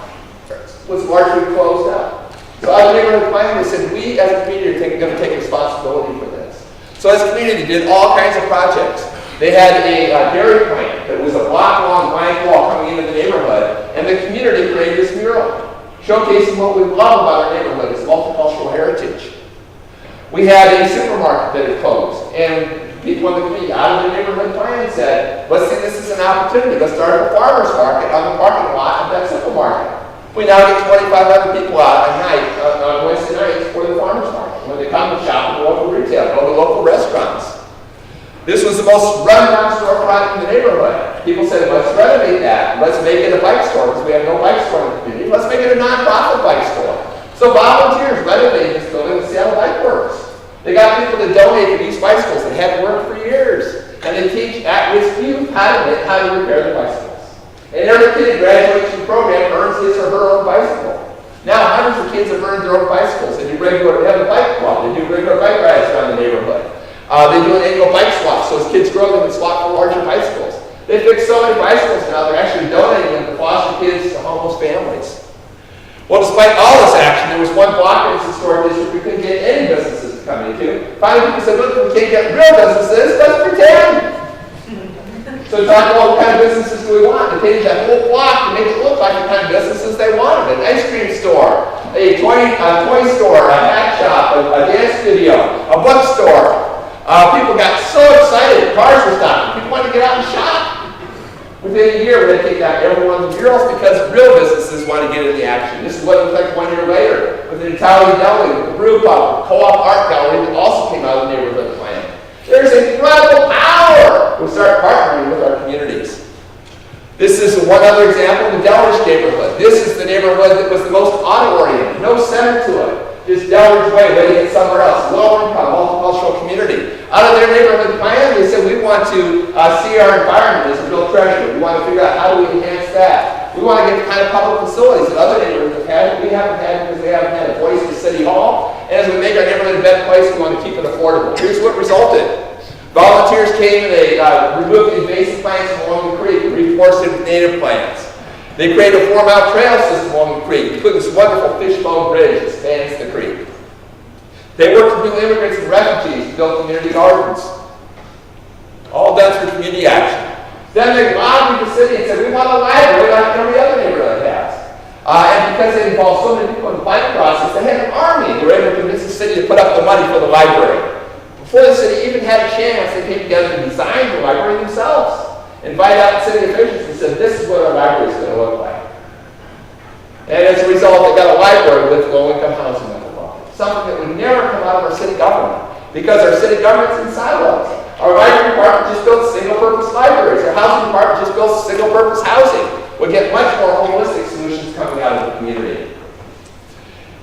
was largely closed out. So out of the neighborhood plan, we said we as a community are going to take responsibility for this. So as a community, they did all kinds of projects. They had a dairy plant that was a block-long blank wall coming into the neighborhood, and the community created this mural, showcasing what we love about our neighborhood, its multicultural heritage. We had a supermarket that had closed, and people in the community out of the neighborhood plan said, let's see this as an opportunity. Let's start a farmer's market on the parking lot of that supermarket. We now get 2,500 people out at night, on Wednesday nights for the farmer's market. When they come to shop in local retail, go to local restaurants. This was the most run-down storefront in the neighborhood. People said, let's renovate that. Let's make it a bike store, because we have no bike store in the community. Let's make it a non-profit bike store. So volunteers renovated this building with Seattle Bike Works. They got people to donate to these bicycles that hadn't worked for years. And they teach at-risk youth how to repair the bicycles. And every kid in the graduation program earns his or her own bicycle. Now hundreds of kids have earned their own bicycles. They have a bike club. They do regular bike rides around the neighborhood. They do an annual bike swap, so as kids grow, they can swap for larger bicycles. They fix so many bicycles now, they're actually donating them to foster kids to homeless families. Finally, people said, look, we can't get real businesses, let's pretend. So we talked about what kind of businesses do we want. They painted that whole block to make it look like the kind of businesses they wanted. An ice cream store, a toy store, a hat shop, a dance studio, a bookstore. People got so excited, cars were stopping. People wanted to get out and shop. Within a year, we're going to take down every one of the murals because real businesses want to get in the action. This is what it looked like 1 year later with the Italian deli, with the brew pub, co-op art gallery that also came out of the neighborhood plan. There's incredible power when we start partnering with our communities. This is one other example of the Delridge neighborhood. This is the neighborhood that was the most auto-oriented, no center to it. Just Delridge way, waiting somewhere else. Low income, multicultural community. Out of their neighborhood plan, they said we want to see our environment as a real treasure. We want to figure out how do we enhance that. We want to get the kind of public facilities that other neighborhoods have had. We haven't had because they haven't had a voice in City Hall. And as we make our neighborhood a better place, we want to keep it affordable. Here's what resulted. Volunteers came and they removed the invasive plants from along the creek and reforested with native plants. They created a 4-mile trail system along the creek, including this wonderful fishbone bridge that spans the creek. They worked with new immigrants and refugees to build community gardens. All done through community action. Then they lobbied the city and said, we want a library like every other neighborhood has. And because they involved so many people in the planning process, they had an army. They were able to convince the city to put up the money for the library. Before the city even had a chance, they came together and designed the library themselves. Invited out city officials and said, this is what our library is going to look like. And as a result, they got a library with low-income housing on the law. Something that would never come out of our city government because our city government's in silos. Our library department just built single-purpose libraries. Our housing department just built single-purpose housing. We'll get much more holistic solutions coming out of the community.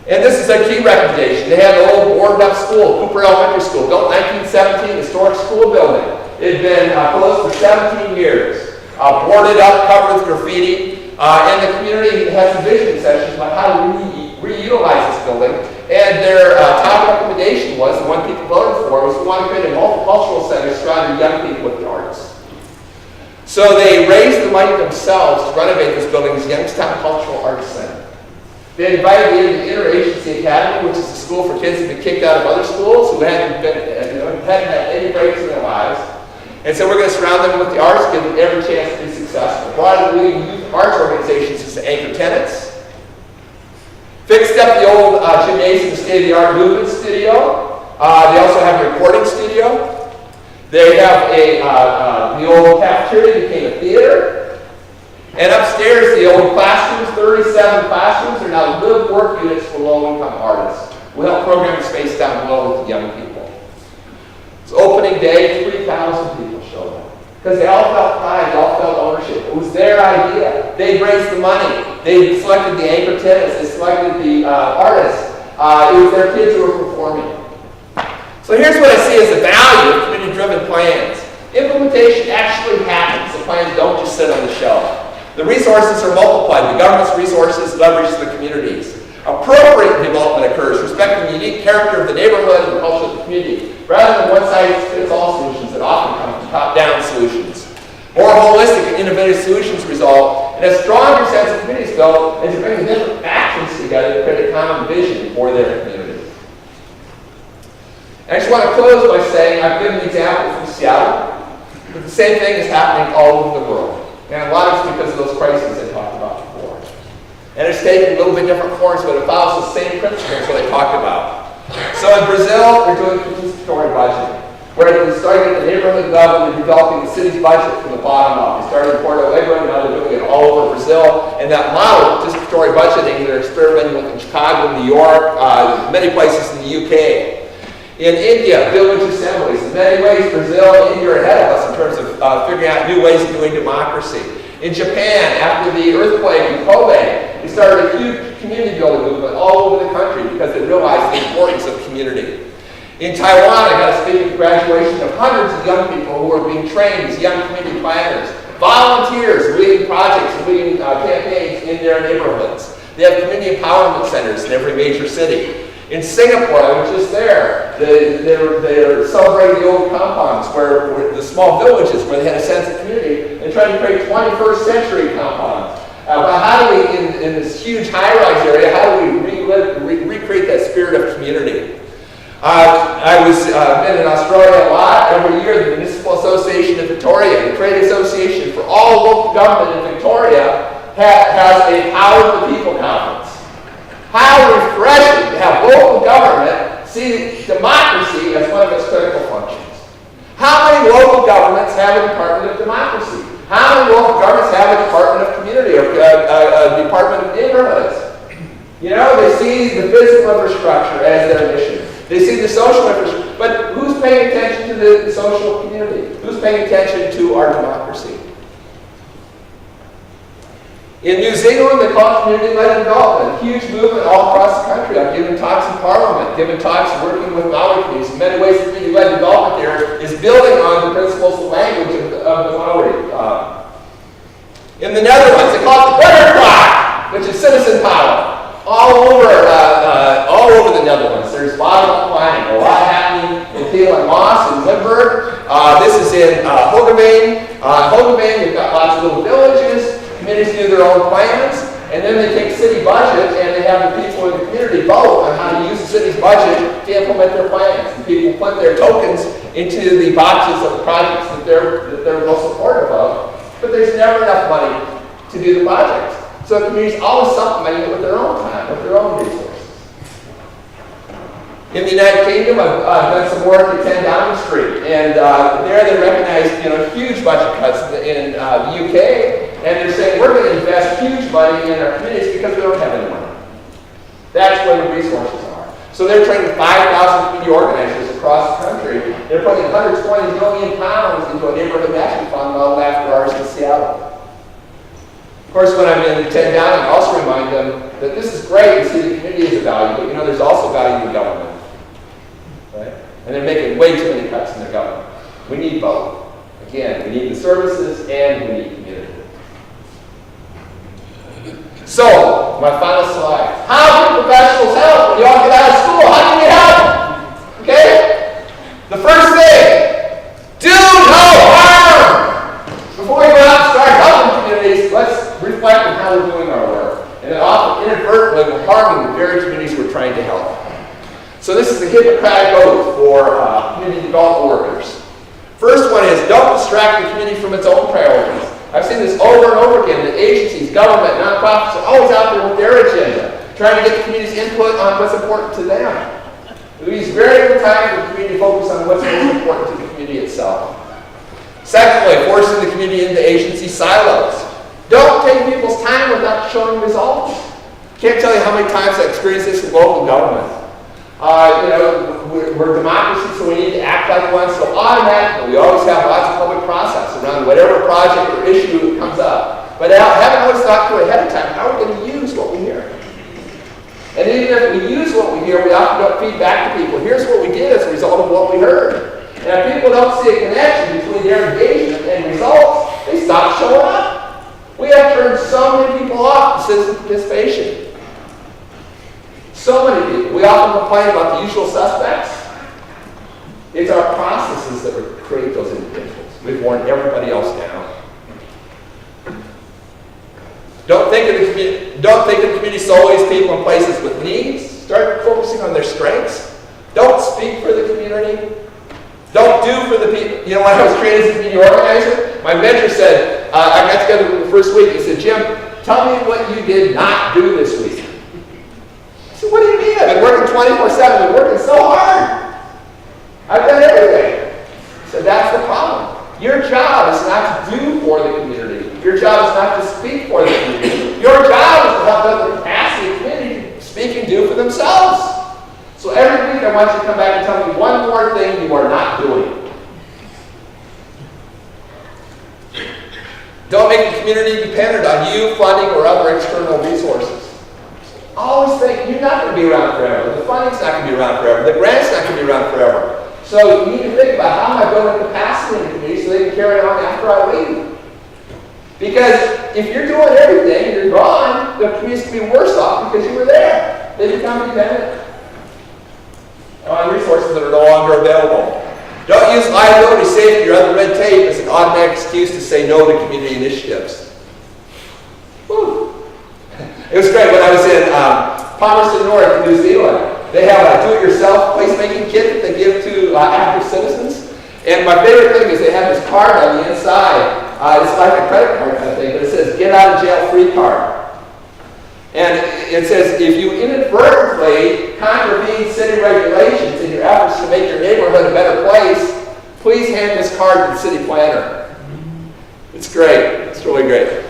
And this is a key recommendation. They had an old boarded-up school, Cooper Elementary School, built in 1917, historic school building. It had been closed for 17 years, boarded up, covered with graffiti, and the community had some visioning sessions about how to reutilize this building. And their top recommendation was, the one people voted for, was we want to create a multicultural center surrounding young people with the arts. So they raised the money themselves to renovate this building as Youngstown Cultural Arts Center. They invited me into the Interagency Academy, which is a school for kids who have been kicked out of other schools who hadn't had any breaks in their lives. And so we're going to surround them with the arts, give them every chance to be successful. Brought in leading youth arts organizations as the anchor tenants. Fixed up the old gymnasium, state-of-the-art movement studio. They also have a recording studio. They have the old cafeteria became a theater. And upstairs, the old classrooms, 37 classrooms, are now live work units for low-income artists. We'll help program space down below with the young people. It's opening day, 3,000 people showed up. Because they all felt pride, they all felt ownership. It was their idea. They raised the money. They selected the anchor tenants. They selected the artists. It was their kids who were performing. So here's what I see as the value of community-driven plans. Implementation actually happens. The plans don't just sit on the shelf. The resources are multiplied. The government's resources leverage the communities. Appropriate development occurs, respecting the unique character of the neighborhood and the culture of the community, rather than one-size-fits-all solutions that often come from top-down solutions. More holistic and innovative solutions result in a stronger sense of community scope and to bring the different factions together to create a common vision for their community. And I just want to close by saying I've given an example from Seattle, but the same thing is happening all over the world. And a lot of it's because of those crises I talked about before. And it's taken a little bit different forms, but it follows the same principles that I talked about. So in Brazil, they're doing participatory budgeting, where they started at the neighborhood level and developing the city's budget from the bottom up. They started in Porto Alegre, and now they're doing it all over Brazil. And that model of participatory budgeting, they're experimenting with in Chicago, New York, many places in the UK. In India, village assemblies. In many ways, Brazil and India are ahead of us in terms of figuring out new ways of doing democracy. In Japan, after the earthquake in Kobe, they started a huge community building movement all over the country because they realized the importance of community. In Taiwan, I got to speak at the graduation of hundreds of young people who are being trained as young community planners, volunteers leading projects and leading campaigns in their neighborhoods. They have community empowerment centers in every major city. In Singapore, I was just there. They're celebrating the old compounds, where the small villages where they had a sense of community, and trying to create 21st century compounds. But how do we, in this huge high-rise area, how do we recreate that spirit of community? I was been in Australia a lot. Every year, the Municipal Association of Victoria, the trade association for all local government in Victoria, has a Power of the People conference. How refreshing to have local government see democracy as one of its critical functions. How many local governments have a Department of Democracy? How many local governments have a Department of Community or a Department of Neighborhoods? You know, they see the physical infrastructure as their mission. They see the social infrastructure. But who's paying attention to the social community? Who's paying attention to our democracy? In New Zealand, they call it community-led development. Huge movement all across the country. I've given talks in Parliament, given talks working with Maori communities. In many ways, community-led development there is building on the principles and language of the Maori. In the Netherlands, they call it the butterfly, which is citizen power. All over the Netherlands, there's bottom-up planning. A lot happening in Thiel and Moss and Limburg. This is in Hogeveen. Hogeveen, we've got lots of little villages. Communities do their own plans, and then they take city budget and they have the people in the community vote on how to use the city's budget to implement their plans. And people put their tokens into the boxes of the projects that they're most supportive of, but there's never enough money to do the projects. So the community's always supplementing it with their own time, with their own resources. In the United Kingdom, I've done some work at 10 Downing Street, and there they recognized huge budget cuts in the UK, and they're saying we're going to invest huge money in our communities because we don't have any money. That's where the resources are. So they're training 5,000 community organizers across the country. They're putting 120 million pounds into a neighborhood matching fund modeled after ours in Seattle. Of course, when I'm in 10 Downing, I also remind them that this is great to see the community as a value, but there's also value in government. Right? And they're making way too many cuts in their government. We need both. Again, we need the services and we need community. So, my final slide. How can professionals help when you all get out of school? How can you help? Okay? The first thing, do no harm. Before we go out and start helping communities, let's reflect on how we're doing our work. And then often, inadvertently, we're harming the very communities we're trying to help. So this is the Hippocratic Oath for community development workers. First one is, don't distract the community from its own priorities. I've seen this over and over again. The agencies, government, nonprofits are always out there with their agenda, trying to get the community's input on what's important to them. We use very little time for the community to focus on what's most important to the community itself. Secondly, forcing the community into agency silos. Don't take people's time without showing results. Can't tell you how many times I experienced this in local government. We're democracy, so we need to act like one. So automatically, we always have lots of public process around whatever project or issue comes up. But haven't always thought through ahead of time, how are we going to use what we hear? And even if we use what we hear, we often don't feed back to people. Here's what we did as a result of what we heard. And if people don't see a connection between their engagement and results, they stop showing up. We have turned so many people off to citizen participation. So many people. We often complain about the usual suspects. It's our processes that create those individuals. We've worn everybody else down. Don't think of the community solely as people in places with needs. Start focusing on their strengths. Don't speak for the community. Don't do for the people. When I was trained as a community organizer, my mentor said, I got together the first week, he said, Jim, tell me what you did not do this week. I said, what do you mean? I've been working 24/7. I've been working so hard. I've done everything. He said, that's the problem. Your job is not to do for the community. Your job is not to speak for the community. Your job is to help the capacity of the community speak and do for themselves. So every week I want you to come back and tell me one more thing you are not doing. Don't make the community dependent on you, funding, or other external resources. Always think you're not going to be around forever. The funding's not going to be around forever. The grant's not going to be around forever. So you need to think about how am I building capacity in the community so they can carry on after I leave. Because if you're doing everything, you're gone, the community's going to be worse off because you were there. They become dependent on resources that are no longer available. Don't use liability, safety, or other red tape as an automatic excuse to say no to community initiatives. Whew. It was great when I was in Palmerston North, New Zealand. They have a do-it-yourself placemaking kit that they give And my favorite thing is they have this card on the inside. It's like a credit card kind of thing, but it says get out of jail free card. And it says if you inadvertently contravene city regulations in your efforts to make your neighborhood a better place, please hand this card to the city planner. It's great. It's really great.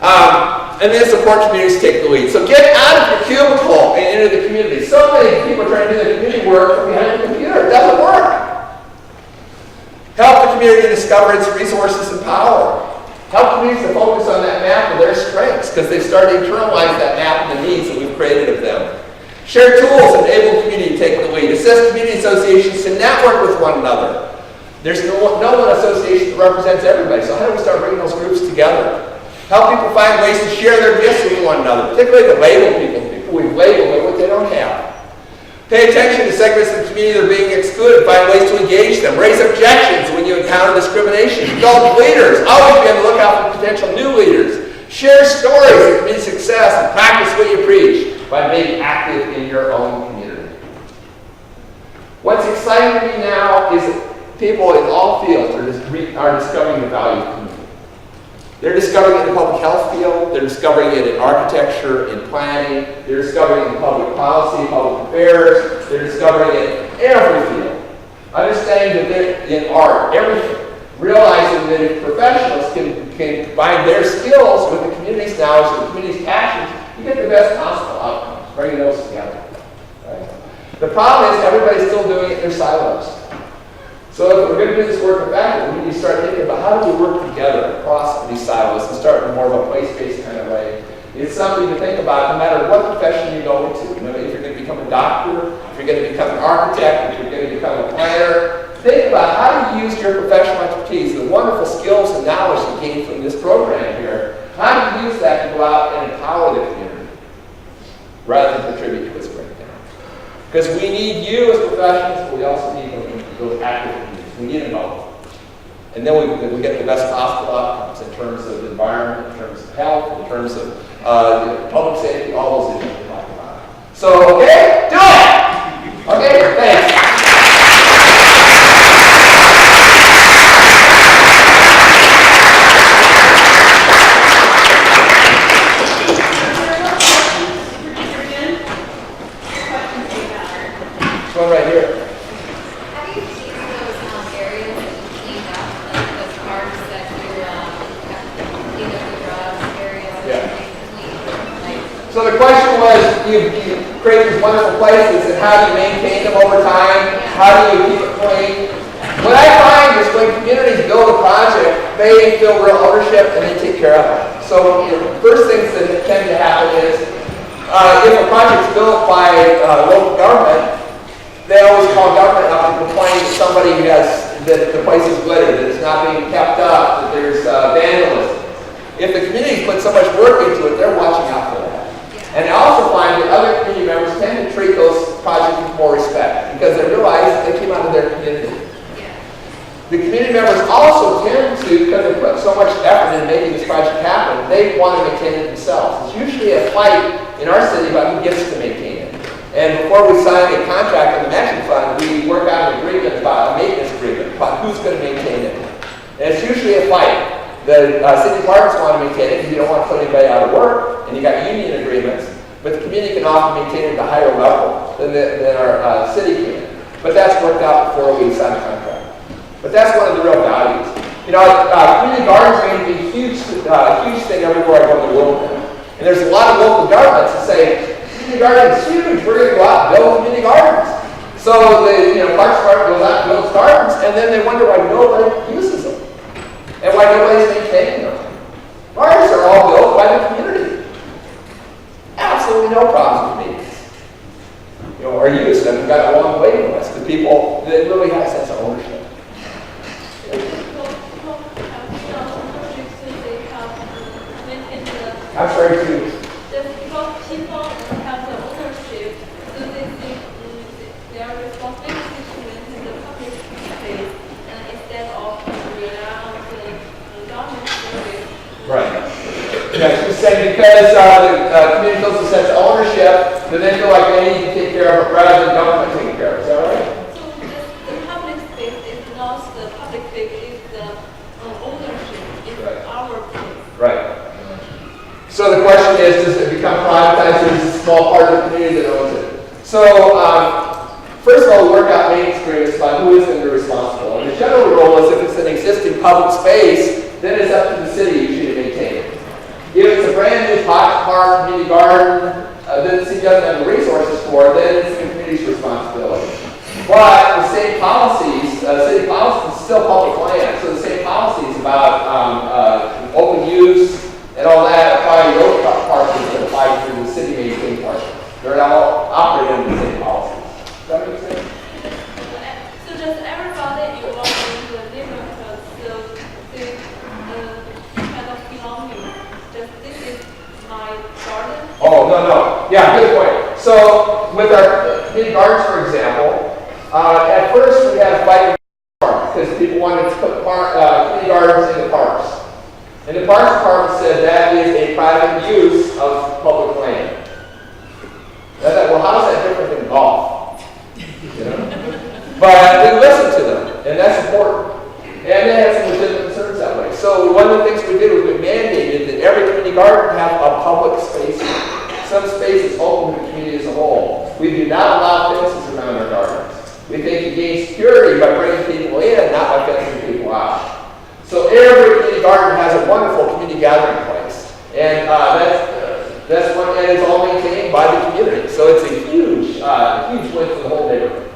And then support communities take the lead. So get out of your cubicle and into the community. So many people are trying to do their community work from behind the computer. It doesn't work. Help the community discover its resources and power. Help communities to focus on that map of their strengths because they've started to internalize that map and the needs that we've created of them. Share tools and enable community to take the lead. Assist community associations to network with one another. There's no one association that represents everybody, so how do we start bringing those groups together? Help people find ways to share their gifts with one another, particularly the label people we've labeled with what they don't have. Pay attention to segments of the community that are being excluded, find ways to engage them, raise objections when you encounter discrimination, develop leaders, always be on the lookout for potential new leaders, share stories of community success, and practice what you preach by being active in your own community. What's exciting to me now is that people in all fields are discovering the value of community. They're discovering it in the public health field, they're discovering it in architecture, in planning, they're discovering it in public policy, public affairs, they're discovering it in every field. Understanding that they're in art, everything. Realizing that if professionals can combine their skills with the community's knowledge and the community's passions, you get the best possible outcomes, bringing those together. Right? The problem is everybody's still doing it in their silos. So if we're going to do this work effectively, we need to start thinking about how do we work together across these silos and start in more of a place-based kind of way. It's something to think about no matter what profession you go into. You know, if you're going to become a doctor, if you're going to become an architect, if you're going to become a planner, think about how do you use your professional expertise, the wonderful skills and knowledge you gain from this program here. How do you use that to go out and empower the community rather than contribute to its breakdown? Because we need you as professionals, but we also need those active communities. We need them both. And then we get the best possible outcomes in terms of the environment, in terms of health, in terms of public safety, all those issues we talk about. So, okay, do it! Okay, thanks. This one right here. So the question was, you create these wonderful places, and how do you maintain them over time? How do you keep it clean? What I find is when communities build a project, they feel real ownership and they take care of it. So the first things that tend to happen is, if a project's built by local government, they always call government up to complain to somebody who has that the place is littered, that it's not being kept up, that there's vandalism. If the community's put so much work into it, they're watching out for that. And I also find that other community members tend to treat those projects with more respect because they realize that they came out of their community. Yeah. The community members also tend to, because they put so much effort in making this project happen, they want to maintain it themselves. It's usually a fight in our city about who gets to maintain it. And before we sign a contract with the matching fund, we work out an agreement about a maintenance agreement about who's going to maintain it. And it's usually a fight. The city departments want to maintain it because you don't want to put anybody out of work, and you got union agreements, but the community can often maintain it at a higher level than our city can. But that's worked out before we sign a contract. But that's one of the real values. You know, community gardens are going to be a huge thing everywhere I go in the world now. And there's a lot of local governments that say, community garden is huge, we're going to go out and build community gardens. So the Parks Department goes out and builds gardens, and then they wonder why nobody uses them. And why nobody's maintaining them. Gardens are all built by the community. Absolutely no problems with me. Or use them. We've got a long waiting list of people that really have a sense of ownership. I'm sorry, too. Because people have the ownership, so they are responsible to maintain the public space instead of relying on the government service. Right. Yeah, she said because the community feels a sense of ownership, then they feel like they need to take care of it rather than government taking care of it. Is that right? So the public space is not the So the question is, does it become privatized, or is it a small part of the community that owns it? So, first of all, we work out maintenance agreements about who is going to be responsible. And the general rule is if it's an existing public space, then it's up to the city usually to maintain it. If it's a brand new park, community garden, that the city doesn't have the resources for, then it's the community's responsibility. But the same policies, city policies is still public land, so the same policies about open use and all that apply to those parks that apply to the city maintained parks. They're all operating under the same policies. Does that make sense? So just everybody you walk into the neighborhood, so they kind of belonging. Just this is my garden. Oh, no. Yeah, good point. So with our community gardens, for example, at first we had a fight because people wanted to put community gardens in the parks. And the Parks Department said that is a private use of public land. I thought, well, how is that different than golf? You know? But we listened to them, and that's important. And they had some legitimate concerns that way. So one of the things we did was we mandated that every community garden have a public space. Some space is open to the community as a whole. We do not allow fences around our gardens. We think you gain security by bringing people in, not by fencing people out. So every community garden has a wonderful community gathering place. And that's one that is all maintained by the community. So it's a huge win for the whole neighborhood.